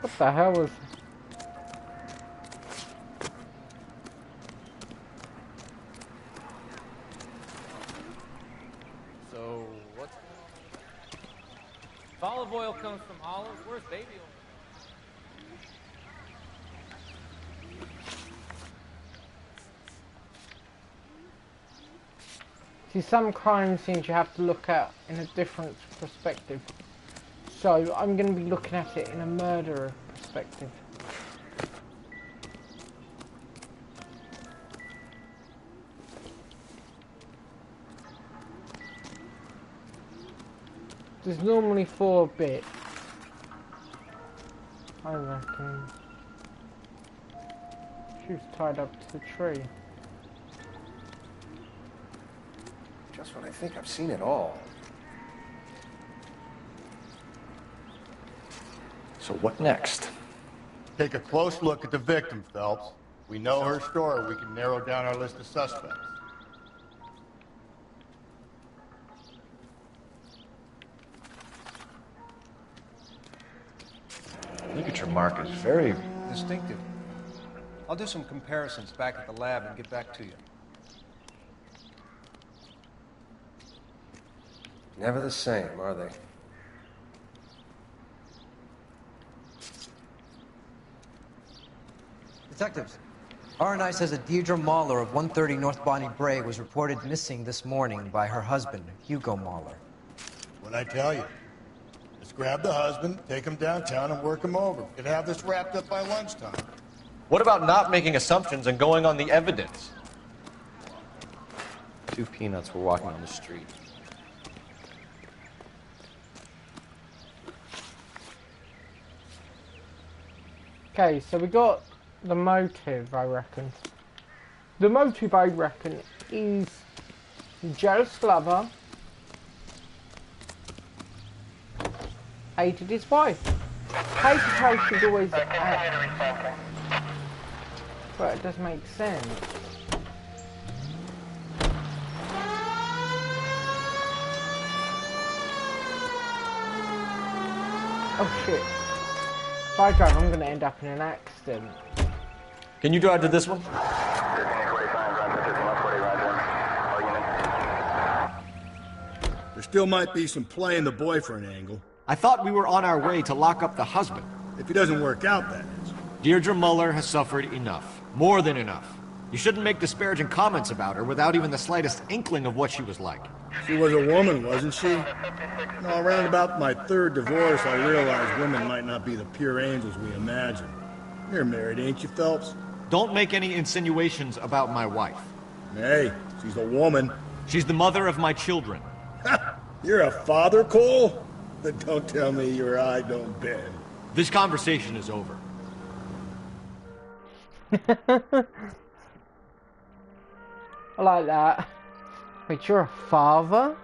What the hell was... So, what's going on? If olive oil comes from olives, where's baby oil? See, some crime scenes you have to look at in a different perspective. So, I'm going to be looking at it in a murderer perspective. There's normally 4 bits, I reckon. She was tied up to the tree. Just when I think I've seen it all. So what next? Take a close look at the victim, Phelps. We know her story. We can narrow down our list of suspects. Ligature mark is very distinctive. I'll do some comparisons back at the lab and get back to you. Never the same, are they? Detectives, R&I says that Deirdre Mahler of 130 North Bonnie Bray was reported missing this morning by her husband, Hugo Mahler. What'd I tell you? Let's grab the husband, take him downtown, and work him over. We could have this wrapped up by lunchtime. What about not making assumptions and going on the evidence? 2 peanuts were walking on the street. Okay, so we got the motive, I reckon. The motive, I reckon, is jealous lover hated his wife. Hated how she's always acted. But it does make sense. Oh shit. If I drive, I'm going to end up in an accident. Can you drive to this one? There still might be some playing the boyfriend angle. I thought we were on our way to lock up the husband. If he doesn't work out, that is. Deirdre Muller has suffered enough. More than enough. You shouldn't make disparaging comments about her without even the slightest inkling of what she was like. She was a woman, wasn't she? No, around about my 3rd divorce, I realized women might not be the pure angels we imagine. You're married, ain't you, Phelps? Don't make any insinuations about my wife. Hey, she's a woman. She's the mother of my children. You're a father, Cole? Then don't tell me your eye don't bend. This conversation is over. I like that. Wait, you're a father?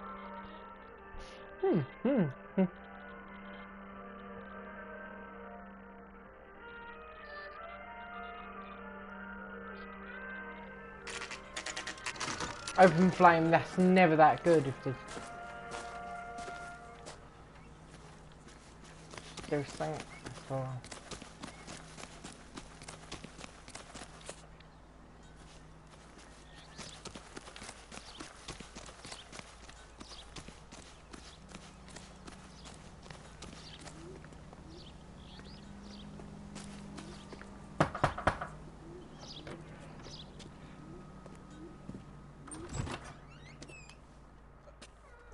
Open flame, that's never that good if there's... There's something as well.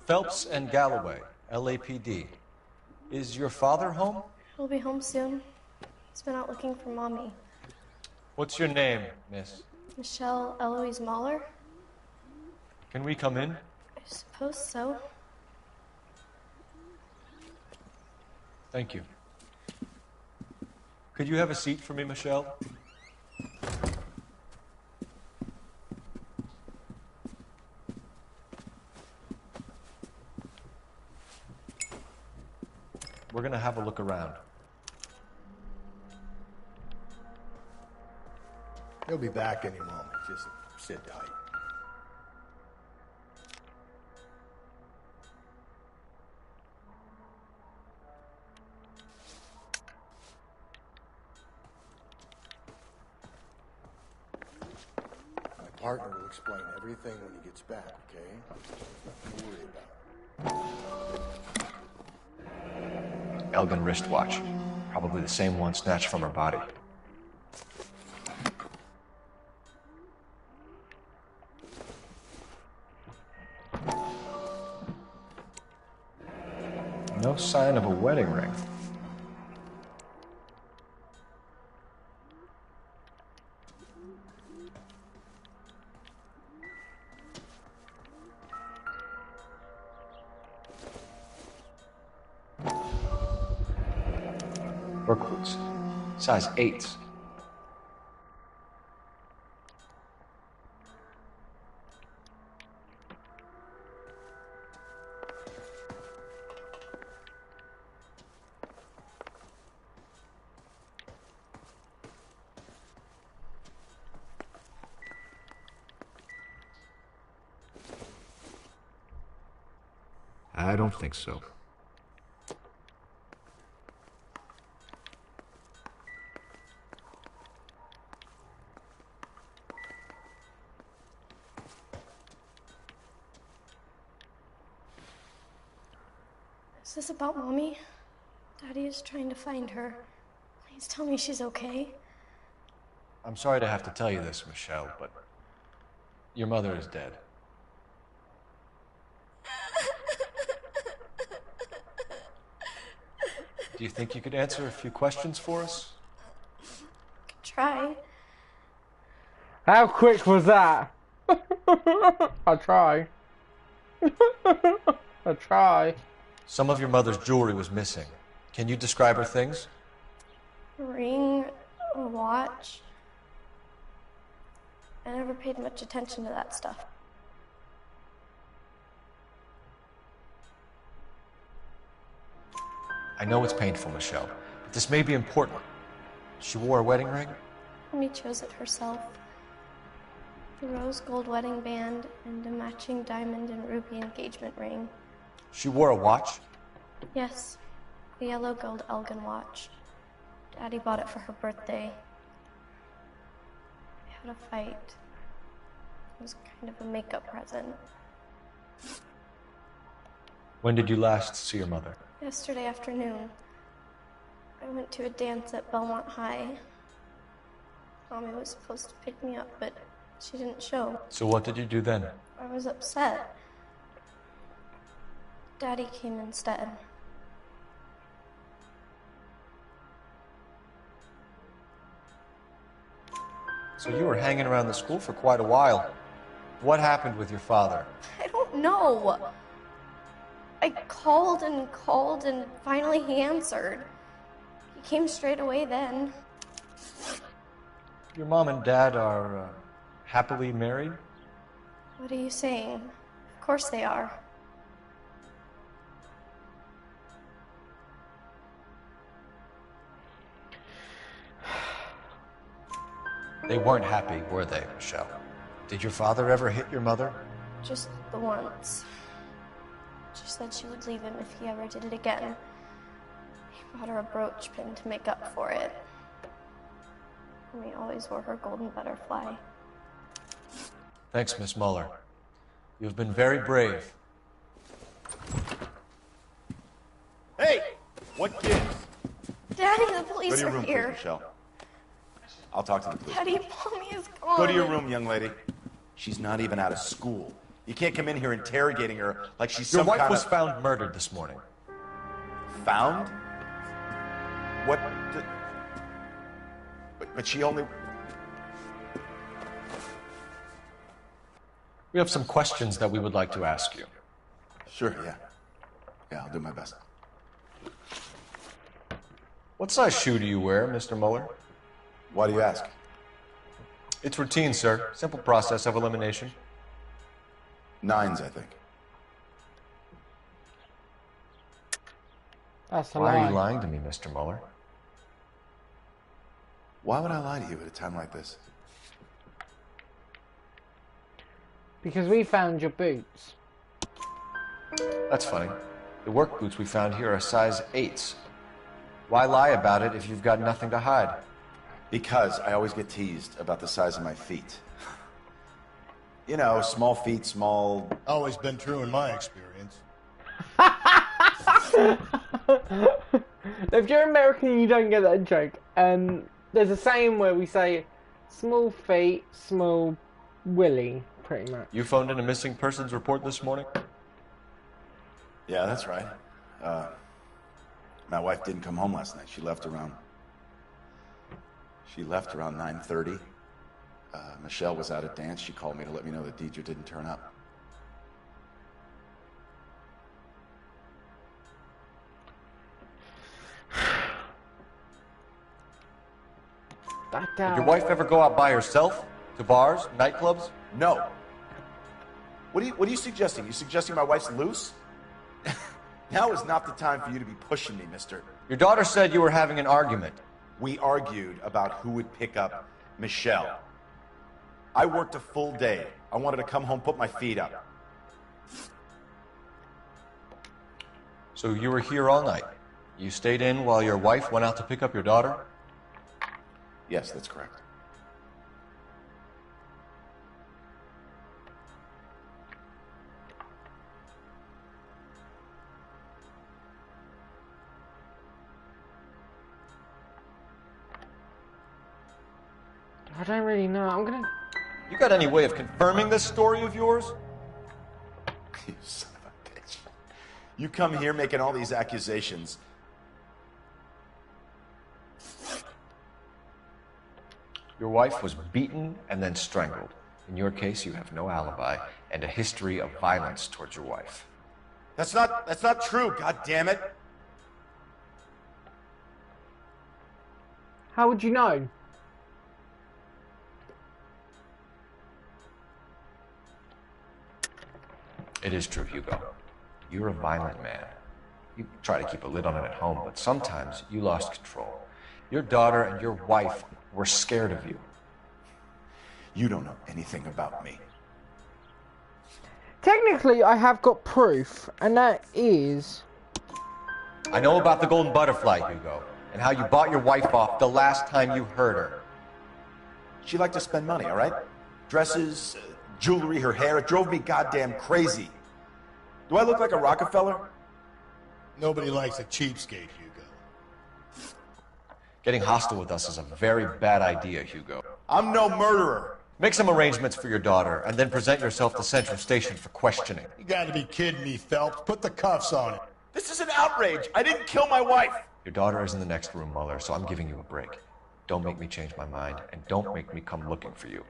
Phelps and Galloway, LAPD. Is your father home? He'll be home soon. He's been out looking for Mommy. What's your name, miss? Michelle Eloise Mahler? Can we come in? I suppose so. Thank you. Could you have a seat for me, Michelle? We're gonna have a look around. He'll be back any moment. Just sit tight. My partner will explain everything when he gets back, okay? Nothing to worry about. Elgin wristwatch. Probably the same one snatched from her body. No sign of a wedding ring. Work boots. Size 8s. I don't think so. Is this about Mommy? Daddy is trying to find her. Please tell me she's okay. I'm sorry to have to tell you this, Michelle, but your mother is dead. Do you think you could answer a few questions for us? Try. How quick was that? I'll try. I'll try. Some of your mother's jewelry was missing. Can you describe her things? A ring, a watch. I never paid much attention to that stuff. I know it's painful, Michelle, but this may be important. She wore a wedding ring? Mommy chose it herself. The rose gold wedding band and a matching diamond and ruby engagement ring. She wore a watch? Yes, a yellow gold Elgin watch. Daddy bought it for her birthday. We had a fight. It was kind of a makeup present. When did you last see your mother? Yesterday afternoon. I went to a dance at Belmont High. Mommy was supposed to pick me up, but she didn't show. So what did you do then? I was upset. Daddy came instead. So you were hanging around the school for quite a while. What happened with your father? I don't know. I called and finally he answered. He came straight away then. Your mom and dad are happily married? What are you saying? Of course they are. They weren't happy, were they, Michelle? Did your father ever hit your mother? Just the once. She said she would leave him if he ever did it again. He bought her a brooch pin to make up for it. And we always wore her golden butterfly. Thanks, Miss Muller. You've been very brave. Hey! What gives? Daddy, the police Go to your are room, here. please, Michelle. I'll talk to the police. Daddy, Mommy is gone. Go to your room, young lady. She's not even out of school. You can't come in here interrogating her like she's Your some wife kind was of... found murdered this morning. Found? What? But she only... We have some questions that we would like to ask you. Sure, yeah. Yeah, I'll do my best. What size shoe do you wear, Mr. Muller? Why do you ask? It's routine, sir. Simple process of elimination. 9s, I think. That's a Why lie. are you lying to me, Mr. Muller? Why would I lie to you at a time like this? Because we found your boots. That's funny. The work boots we found here are size 8s. Why lie about it if you've got nothing to hide? Because I always get teased about the size of my feet. You know, small feet, small... Always been true in my experience. If you're American, you don't get that joke. There's a saying where we say, small feet, small willy, pretty much. You phoned in a missing persons report this morning? Yeah, that's right. My wife didn't come home last night. She left around 9:30. Michelle was out at dance. She called me to let me know that Deidre didn't turn up. Did your wife ever go out by herself? To bars, nightclubs? No. What are you suggesting? You suggesting my wife's loose? Now is not the time for you to be pushing me, mister. Your daughter said you were having an argument. We argued about who would pick up Michelle. I worked a full day. I wanted to come home, put my feet up. So you were here all night? You stayed in while your wife went out to pick up your daughter? Yes, that's correct. I don't really know. I'm gonna... You got any way of confirming this story of yours? You son of a bitch. You come here making all these accusations. Your wife was beaten and then strangled. In your case, you have no alibi and a history of violence towards your wife. That's not true, god damn it. How would you know? It is true, Hugo. You're a violent man. You try to keep a lid on it at home, but sometimes you lost control. Your daughter and your wife were scared of you. You don't know anything about me. Technically, I have got proof, and that is... I know about the golden butterfly, Hugo, and how you bought your wife off the last time you heard her. She liked to spend money, all right? Dresses, jewelry, her hair. It drove me goddamn crazy. Do I look like a Rockefeller? Nobody likes a cheapskate, Hugo. Getting hostile with us is a very bad idea, Hugo. I'm no murderer. Make some arrangements for your daughter, and then present yourself to Central Station for questioning. You gotta be kidding me, Phelps. Put the cuffs on it. This is an outrage. I didn't kill my wife. Your daughter is in the next room, Muller, so I'm giving you a break. Don't make me change my mind, and don't make me come looking for you.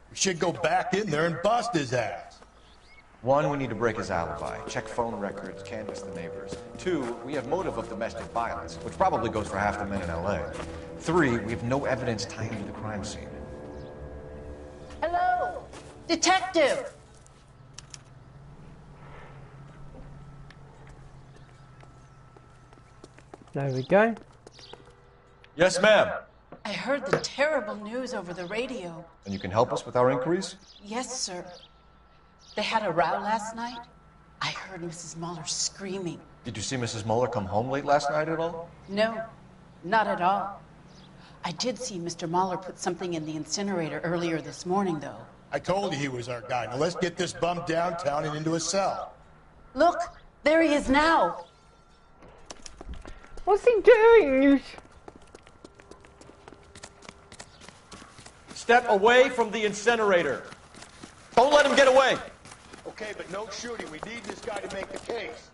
We should go back in there and bust his ass. 1, we need to break his alibi, check phone records, canvass the neighbors. 2, we have motive of domestic violence, which probably goes for half the men in LA. 3, we have no evidence tying him to the crime scene. Hello, detective. There we go. Yes, ma'am. I heard the terrible news over the radio. And you can help us with our inquiries? Yes, sir. They had a row last night. I heard Mrs. Muller screaming. Did you see Mrs. Muller come home late last night at all? No, not at all. I did see Mr. Muller put something in the incinerator earlier this morning, though. I told you he was our guy. Now let's get this bum downtown and into a cell. Look, there he is now. What's he doing? Step away from the incinerator. Don't let him get away. Okay, but no shooting. We need this guy to make the case.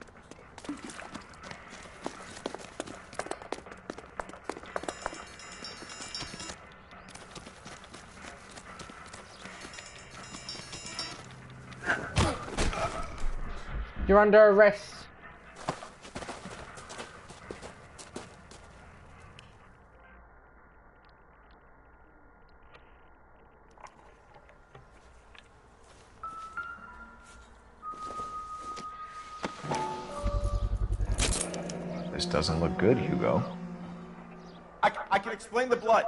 You're under arrest. This doesn't look good, Hugo. I can explain the blood.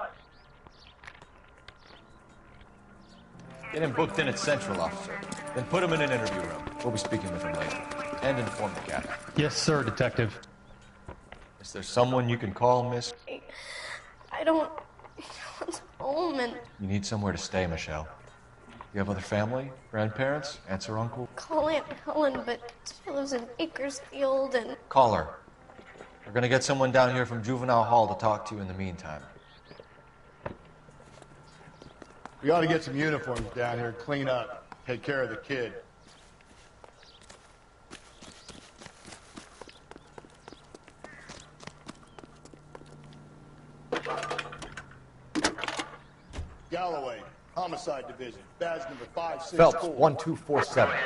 Get him booked in at Central, officer. Then put him in an interview room. We'll be speaking with him later. And inform the captain. Yes, sir, Detective. Is there someone you can call, miss? I don't want home and You need somewhere to stay, Michelle. You have other family? Grandparents? Aunts or uncle? call Aunt Helen, but she lives in Bakersfield and Call her. We're gonna get someone down here from Juvenile Hall to talk to you in the meantime. We ought to get some uniforms down here, clean up, take care of the kid. Galloway, Homicide Division, badge number 564. Phelps, 1247.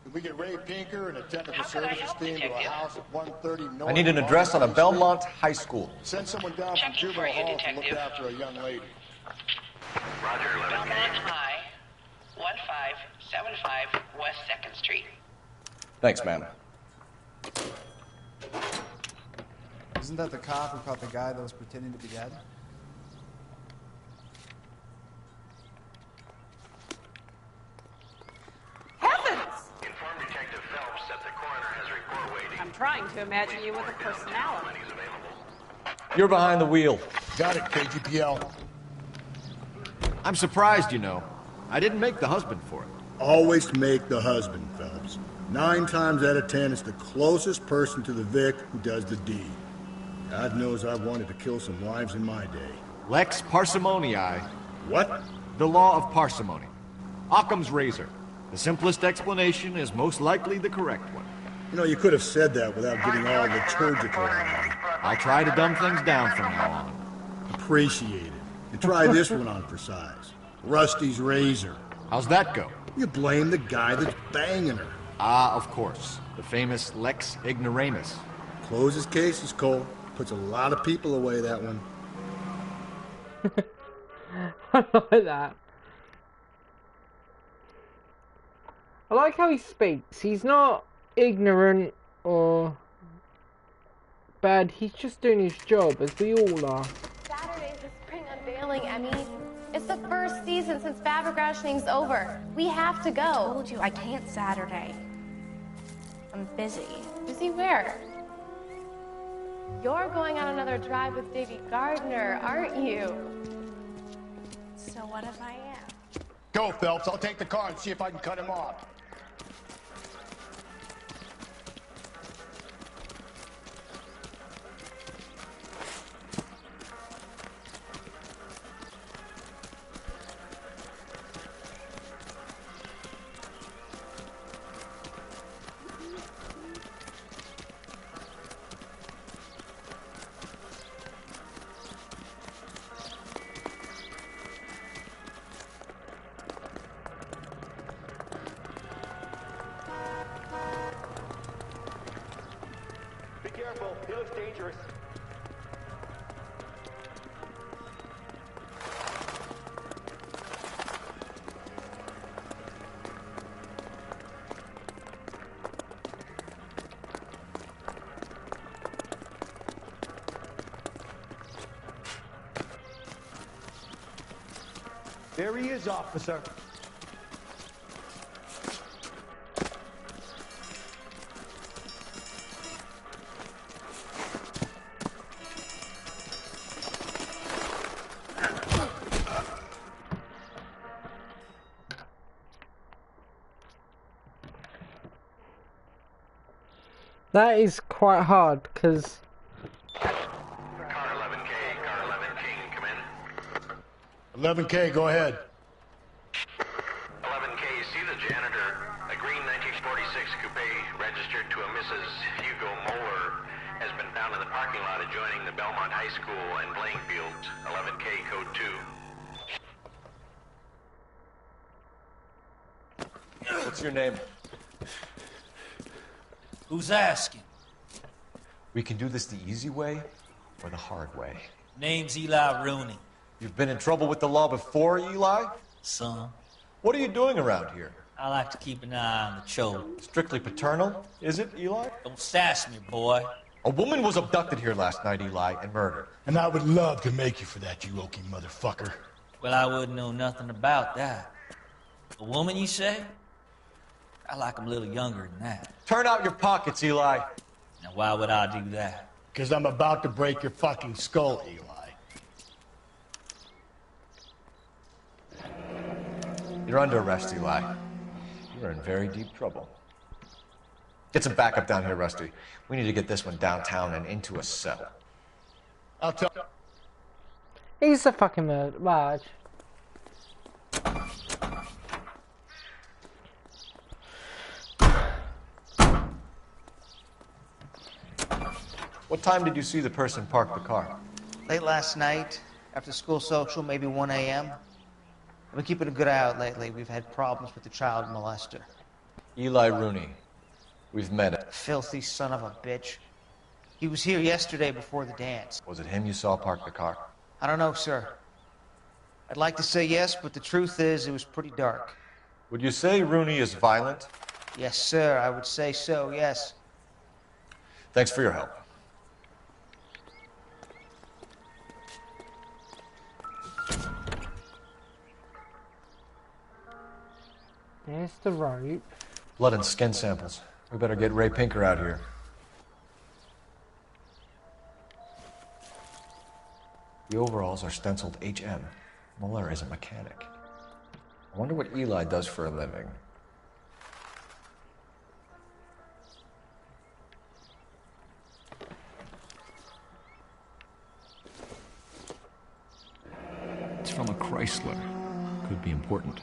Can we get Ray Pinker and a technical services team to a house at 130 North? I need an address on a Belmont High School. Send someone down from Juvenile Hall to look after a young lady. Belmont High, 1575 West 2nd Street. Thanks, ma'am. Isn't that the cop who caught the guy that was pretending to be dead? Heavens! Inform Detective Phelps that the coroner has a report waiting. I'm trying to imagine you with a personality. You're behind the wheel. Got it, KGPL. I'm surprised, you know. I didn't make the husband for it. Always make the husband, Phelps. 9 times out of 10, it's the closest person to the Vic who does the deed. God knows I've wanted to kill some wives in my day. Lex parsimoniae. What? The law of parsimony. Occam's razor. The simplest explanation is most likely the correct one. You know, you could have said that without getting all liturgical on me. I'll try to dumb things down from now on. Appreciate it. And try this one on for size. Rusty's razor. How's that go? You blame the guy that's banging her. Ah, of course. The famous Lex ignoramus. Closes cases, Cole. Puts a lot of people away, that one. I like that. I like how he speaks. He's not ignorant or bad. He's just doing his job, as we all are. Saturday's the spring unveiling, Emmy. It's the first season since fabric rationing's over. We have to go. I told you I can't Saturday. I'm busy. Busy where? You're going on another drive with Davy Gardner, aren't you? So what if I am? Go, Phelps. I'll take the car and see if I can cut him off. Careful, he looks dangerous. There he is, officer. That is quite hard, because... Car 11K, Car 11K, come in. 11K, go ahead. 11K, see the janitor. A green 1946 coupe registered to a Mrs. Hugo Moeller has been found in the parking lot adjoining the Belmont High School and playing fields. 11K, code 2. What's your name? Who's asking? We can do this the easy way or the hard way. Name's Eli Rooney. You've been in trouble with the law before, Eli? Son. What are you doing around here? I like to keep an eye on the children. Strictly paternal, is it, Eli? Don't sass me, boy. A woman was abducted here last night, Eli, and murdered. And I would love to make you for that, you oaky motherfucker. Well, I wouldn't know nothing about that. A woman, you say? I like 'em a little younger than that. Turn out your pockets, Eli. Now, why would I do that? Because I'm about to break your fucking skull, Eli. You're under arrest, Eli. You're in very deep trouble. Get some backup down here, Rusty. We need to get this one downtown and into a cell. I'll tell... He's a fucking Raj. What time did you see the person park the car? Late last night, after school social, maybe 1 a.m. I've been keeping a good eye out lately. We've had problems with the child molester. Eli Rooney. We've met him. Filthy son of a bitch. He was here yesterday before the dance. Was it him you saw park the car? I don't know, sir. I'd like to say yes, but the truth is it was pretty dark. Would you say Rooney is violent? Yes, sir, I would say so, yes. Thanks for your help. There's the rope. Blood and skin samples. We better get Ray Pinker out here. The overalls are stenciled HM. Muller is a mechanic. I wonder what Eli does for a living. It's from a Chrysler. Could be important.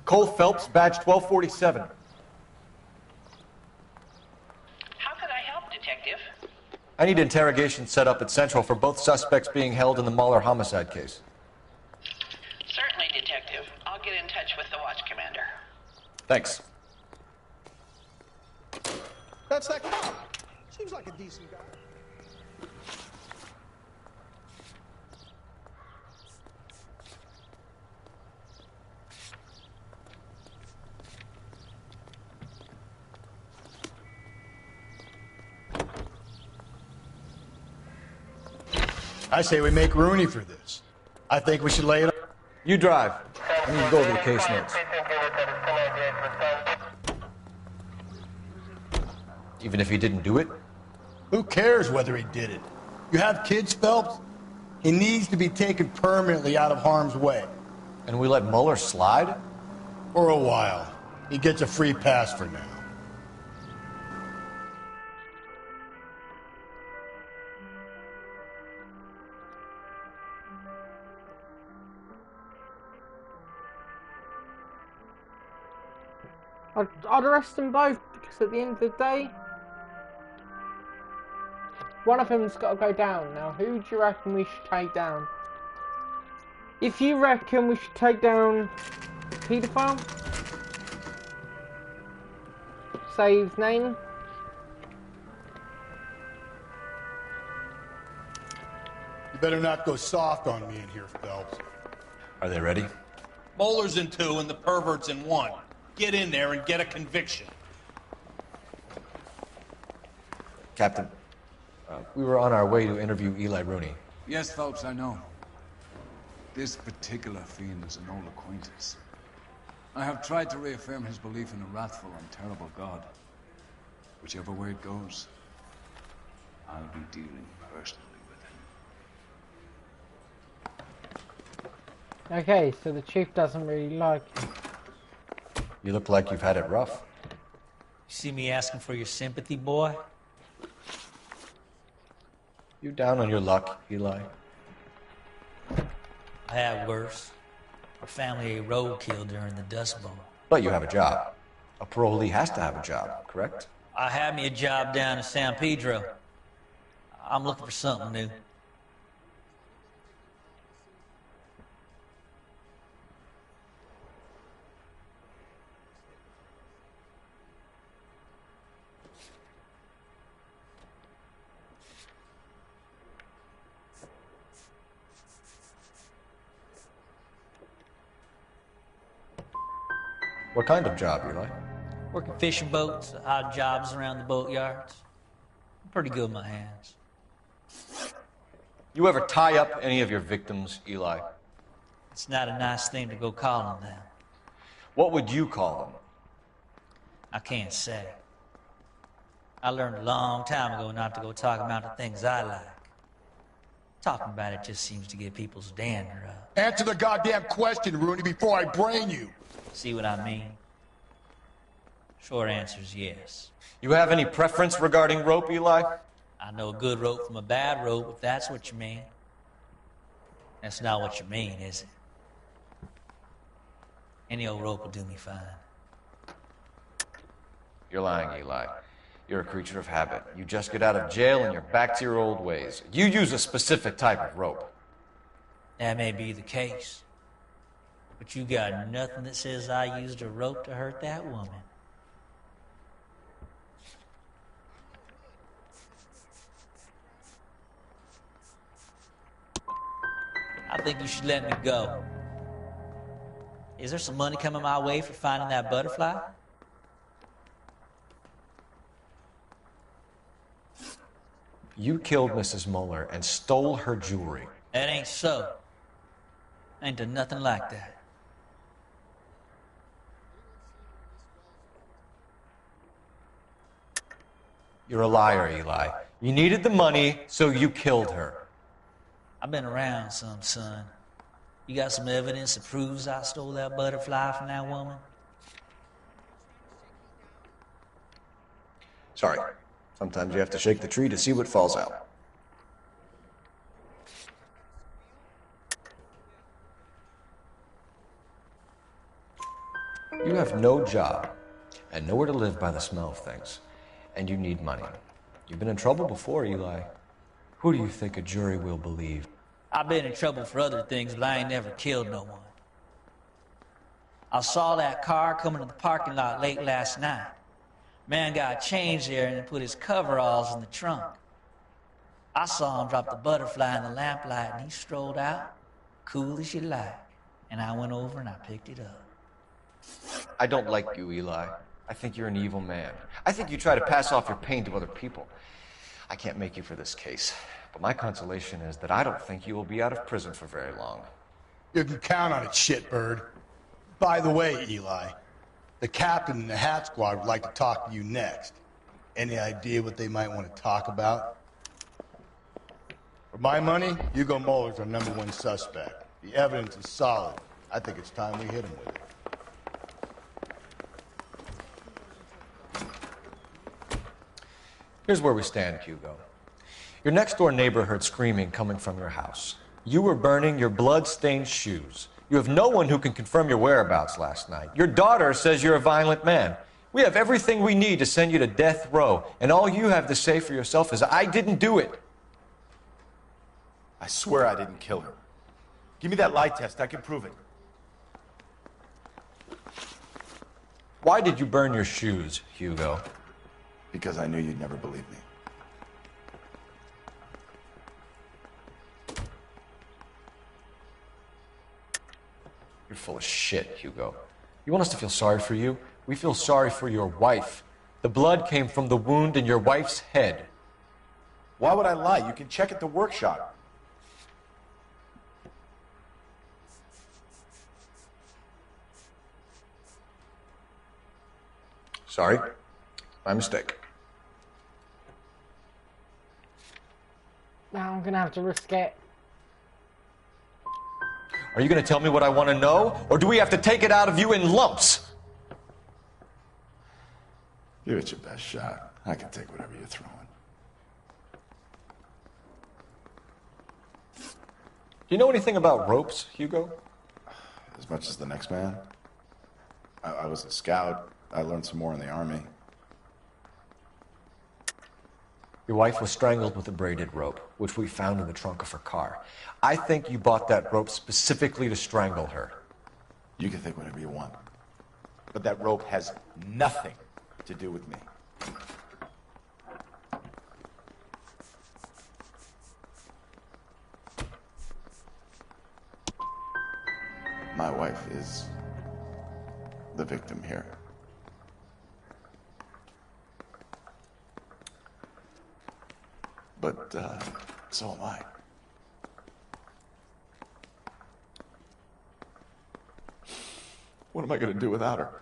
Cole Phelps, badge 1247. How could I help, Detective? I need interrogation set up at Central for both suspects being held in the Mahler homicide case. Certainly, Detective. I'll get in touch with the watch commander. Thanks. That's that cop. Seems like a decent guy. I say we make Rooney for this. I think we should lay it up. You drive. I need to go over the case notes. Even if he didn't do it? Who cares whether he did it? You have kids, Phelps? He needs to be taken permanently out of harm's way. And we let Muller slide? For a while. He gets a free pass for now. I'd arrest them both, because at the end of the day, one of them's got to go down. Now, who do you reckon we should take down? If you reckon we should take down paedophile. Saves Noine. You better not go soft on me in here, Phelps. Are they ready? Moeller's in 2 and the pervert's in 1. Get in there and get a conviction. Captain, we were on our way to interview Eli Rooney. Yes, Phelps, I know. This particular fiend is an old acquaintance. I have tried to reaffirm his belief in a wrathful and terrible God. Whichever way it goes, I'll be dealing personally with him. Okay, so the chief doesn't really like him. You look like you've had it rough. You see me asking for your sympathy, boy? You down on your luck, Eli? I had worse. Our family ate roadkill during the Dust Bowl. But you have a job. A parolee has to have a job, correct? I had me a job down in San Pedro. I'm looking for something new. What kind of job, Eli? Working fishing boats, odd jobs around the boatyards. I'm pretty good with my hands. You ever tie up any of your victims, Eli? It's not a nice thing to go calling them. What would you call them? I can't say. I learned a long time ago not to go talking about the things I like. Talking about it just seems to get people's dander up. Answer the goddamn question, Rooney, before I brain you. See what I mean? Short answer is yes. You have any preference regarding rope, Eli? I know a good rope from a bad rope, if that's what you mean. That's not what you mean, is it? Any old rope will do me fine. You're lying, Eli. You're a creature of habit. You just get out of jail and you're back to your old ways. You use a specific type of rope. That may be the case. But you got nothing that says I used a rope to hurt that woman. I think you should let me go. Is there some money coming my way for finding that butterfly? You killed Mrs. Moeller and stole her jewelry. That ain't so. I ain't done nothing like that. You're a liar, Eli. You needed the money, so you killed her. I've been around some, son. You got some evidence that proves I stole that butterfly from that woman? Sorry. Sometimes you have to shake the tree to see what falls out. You have no job and nowhere to live by the smell of things, and you need money. You've been in trouble before, Eli. Who do you think a jury will believe? I've been in trouble for other things, but I ain't never killed no one. I saw that car coming to the parking lot late last night. Man got changed there and put his coveralls in the trunk. I saw him drop the butterfly in the lamplight and he strolled out, cool as you like. And I went over and I picked it up. I don't like you, Eli. I think you're an evil man. I think you try to pass off your pain to other people. I can't make you for this case, but my consolation is that I don't think you will be out of prison for very long. You can count on it, shitbird. By the way, Eli, the captain and the Hat Squad would like to talk to you next. Any idea what they might want to talk about? For my money, Hugo Moeller's our #1 suspect. The evidence is solid. I think it's time we hit him with it. Here's where we stand, Hugo. Your next-door neighbor heard screaming coming from your house. You were burning your blood-stained shoes. You have no one who can confirm your whereabouts last night. Your daughter says you're a violent man. We have everything we need to send you to death row, and all you have to say for yourself is, I didn't do it. I swear I didn't kill her. Give me that lie test. I can prove it. Why did you burn your shoes, Hugo? Because I knew you'd never believe me. You're full of shit, Hugo. You want us to feel sorry for you? We feel sorry for your wife. The blood came from the wound in your wife's head. Why would I lie? You can check at the workshop. Sorry. My mistake. Now I'm gonna have to risk it. Are you going to tell me what I want to know, or do we have to take it out of you in lumps? Give it your best shot. I can take whatever you're throwing. Do you know anything about ropes, Hugo? As much as the next man. I was a scout. I learned some more in the army. Your wife was strangled with a braided rope, which we found in the trunk of her car. I think you bought that rope specifically to strangle her. You can think whatever you want. But that rope has nothing to do with me. My wife is the victim here. But, so am I. What am I going to do without her?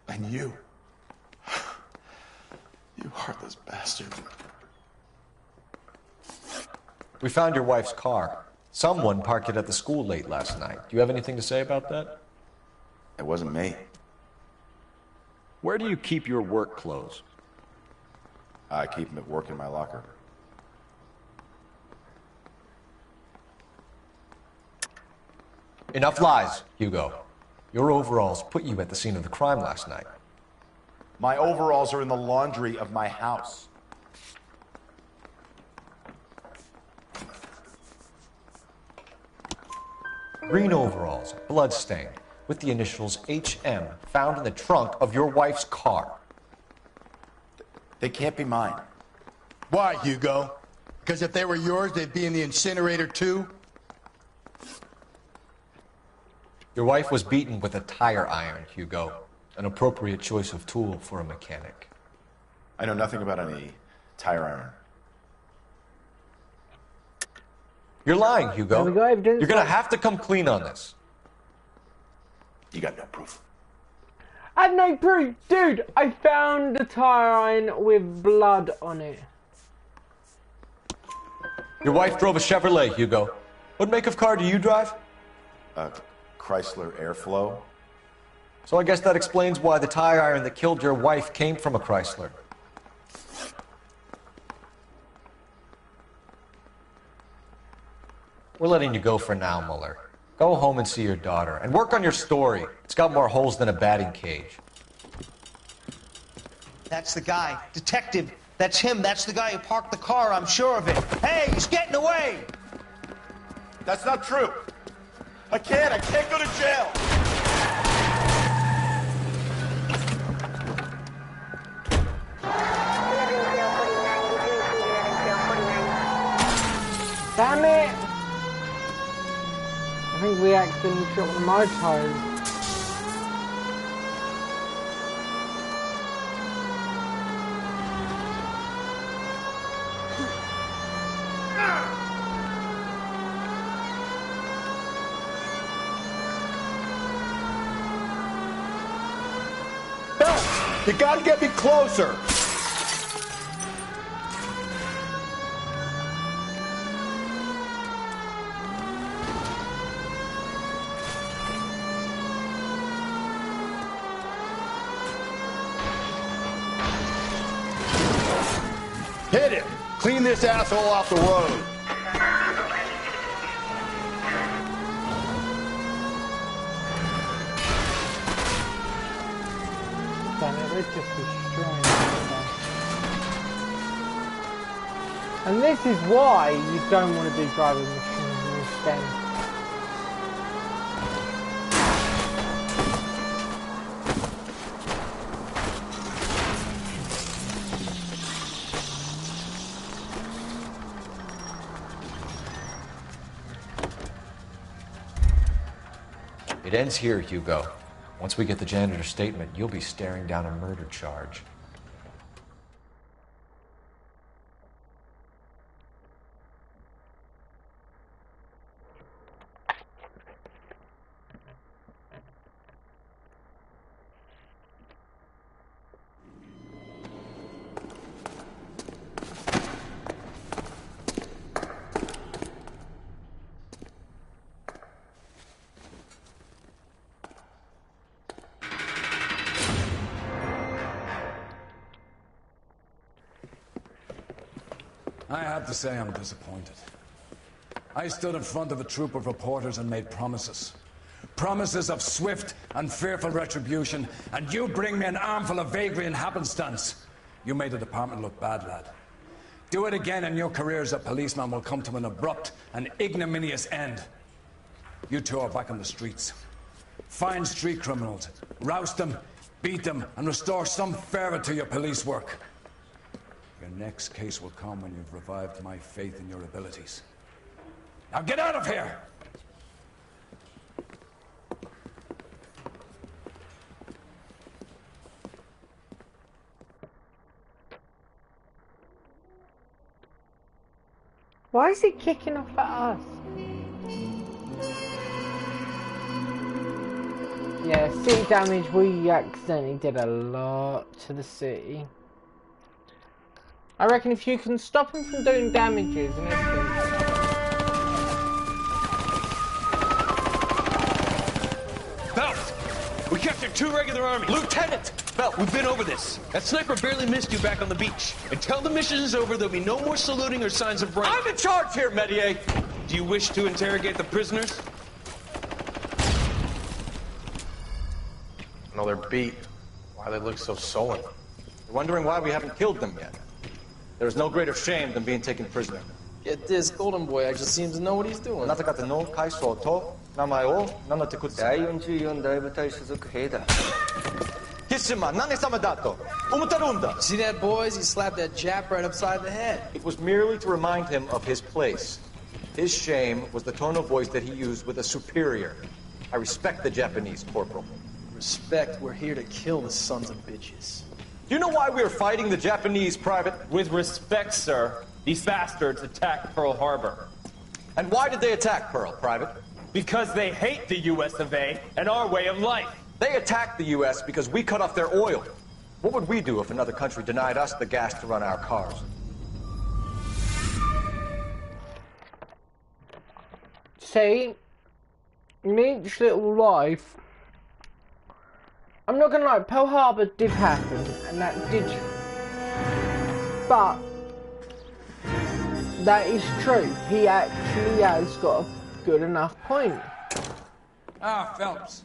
And you. You heartless bastard. We found your wife's car. Someone parked it at the school late last night. Do you have anything to say about that? It wasn't me. Where do you keep your work clothes? I keep them at work in my locker. Enough lies, Hugo. Your overalls put you at the scene of the crime last night. My overalls are in the laundry of my house. Green overalls, bloodstained, with the initials HM found in the trunk of your wife's car. They can't be mine. Why, Hugo? Because if they were yours, they'd be in the incinerator too? Your wife was beaten with a tire iron, Hugo. An appropriate choice of tool for a mechanic. I know nothing about any tire iron. You're lying, Hugo. There we go, evidence. You're gonna have to come clean on this. You got no proof. I have no proof! Dude, I found a tire iron with blood on it. Your wife drove a Chevrolet, Hugo. What make of car do you drive? Chrysler Airflow. So I guess that explains why the tire iron that killed your wife came from a Chrysler. We're letting you go for now, Mueller. Go home and see your daughter, and work on your story. It's got more holes than a batting cage. That's the guy. Detective, that's him. That's the guy who parked the car, I'm sure of it. Hey, he's getting away! That's not true. I can't go to jail. Damn it! I think we accidentally shot one of my tires. You gotta get me closer! Hit it! Clean this asshole off the road! Damn it, we're just destroying it. And this is why you don't want to do driving missions in this game. It ends here, Hugo. Once we get the janitor's statement, you'll be staring down a murder charge. I have to say I'm disappointed. I stood in front of a troop of reporters and made promises. Promises of swift and fearful retribution, and you bring me an armful of vagary and happenstance. You made the department look bad, lad. Do it again and your career as a policeman will come to an abrupt and ignominious end. You two are back on the streets. Find street criminals, roust them, beat them, and restore some fervor to your police work. Your next case will come when you've revived my faith in your abilities. Now get out of here! Why is he kicking off at us? Yeah, city damage, we accidentally did a lot to the city. I reckon if you can stop them from doing damages and everything. Phelps! We captured 2 regular army. Lieutenant! Phelps, we've been over this. That sniper barely missed you back on the beach. Until the mission is over, there'll be no more saluting or signs of rank. I'm in charge here, Medier! Do you wish to interrogate the prisoners? No, they're beat. Why they look so sullen? They're wondering why we haven't killed them yet. There is no greater shame than being taken prisoner. Get this, Golden Boy actually seems to know what he's doing. See that, boys? He slapped that Jap right upside the head. It was merely to remind him of his place. His shame was the tone of voice that he used with a superior. I respect the Japanese, Corporal. Respect, we're here to kill the sons of bitches. Do you know why we are fighting the Japanese, Private? With respect, sir, these bastards attacked Pearl Harbor. And why did they attack Pearl, Private? Because they hate the US of A and our way of life. They attacked the US because we cut off their oil. What would we do if another country denied us the gas to run our cars? See, in each little life, I'm not gonna lie, Pearl Harbor did happen, and that did, but that is true. He actually has got a good enough point. Ah, Phelps.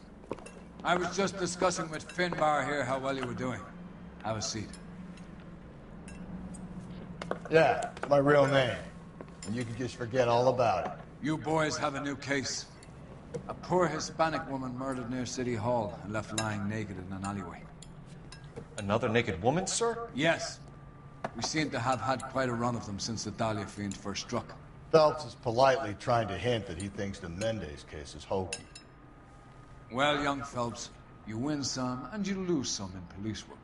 I was just discussing with Finbar here how well you were doing. Have a seat. Yeah, it's my real name. And you can just forget all about it. You boys have a new case. A poor Hispanic woman murdered near City Hall and left lying naked in an alleyway. Another naked woman, sir? Yes. We seem to have had quite a run of them since the Dahlia fiend first struck. Phelps is politely trying to hint that he thinks the Mendez case is hokey. Well, young Phelps, you win some and you lose some in police work.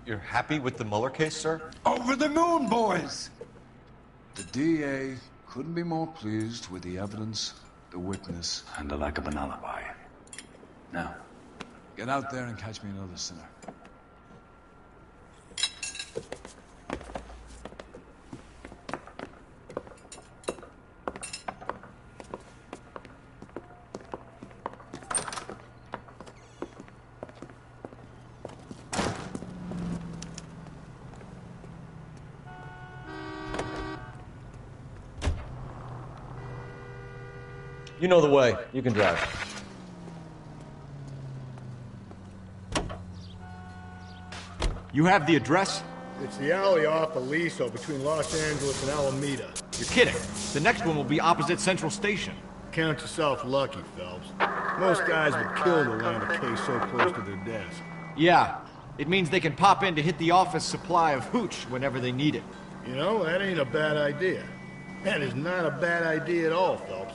You're happy with the Mueller case, sir? Over the moon, boys! The DA couldn't be more pleased with the evidence, the witness, and the lack of an alibi. Now, get out there and catch me another sinner. You know the way. You can drive. You have the address? It's the alley off Aliso between Los Angeles and Alameda. You're kidding. The next one will be opposite Central Station. Count yourself lucky, Phelps. Most guys would kill to land a case so close to their desk. Yeah. It means they can pop in to hit the office supply of hooch whenever they need it. You know, that ain't a bad idea. That is not a bad idea at all, Phelps.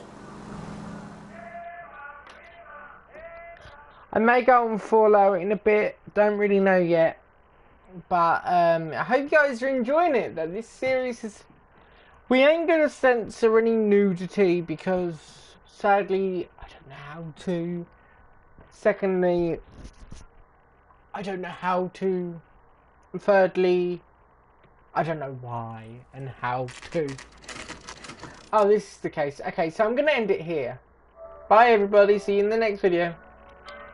I may go on Fallout in a bit, don't really know yet. But I hope you guys are enjoying it. That this series is... We ain't going to censor any nudity because sadly I don't know how to. Secondly, I don't know how to. Thirdly, I don't know why and how to. Oh, this is the case. Okay, so I'm going to end it here. Bye everybody, see you in the next video.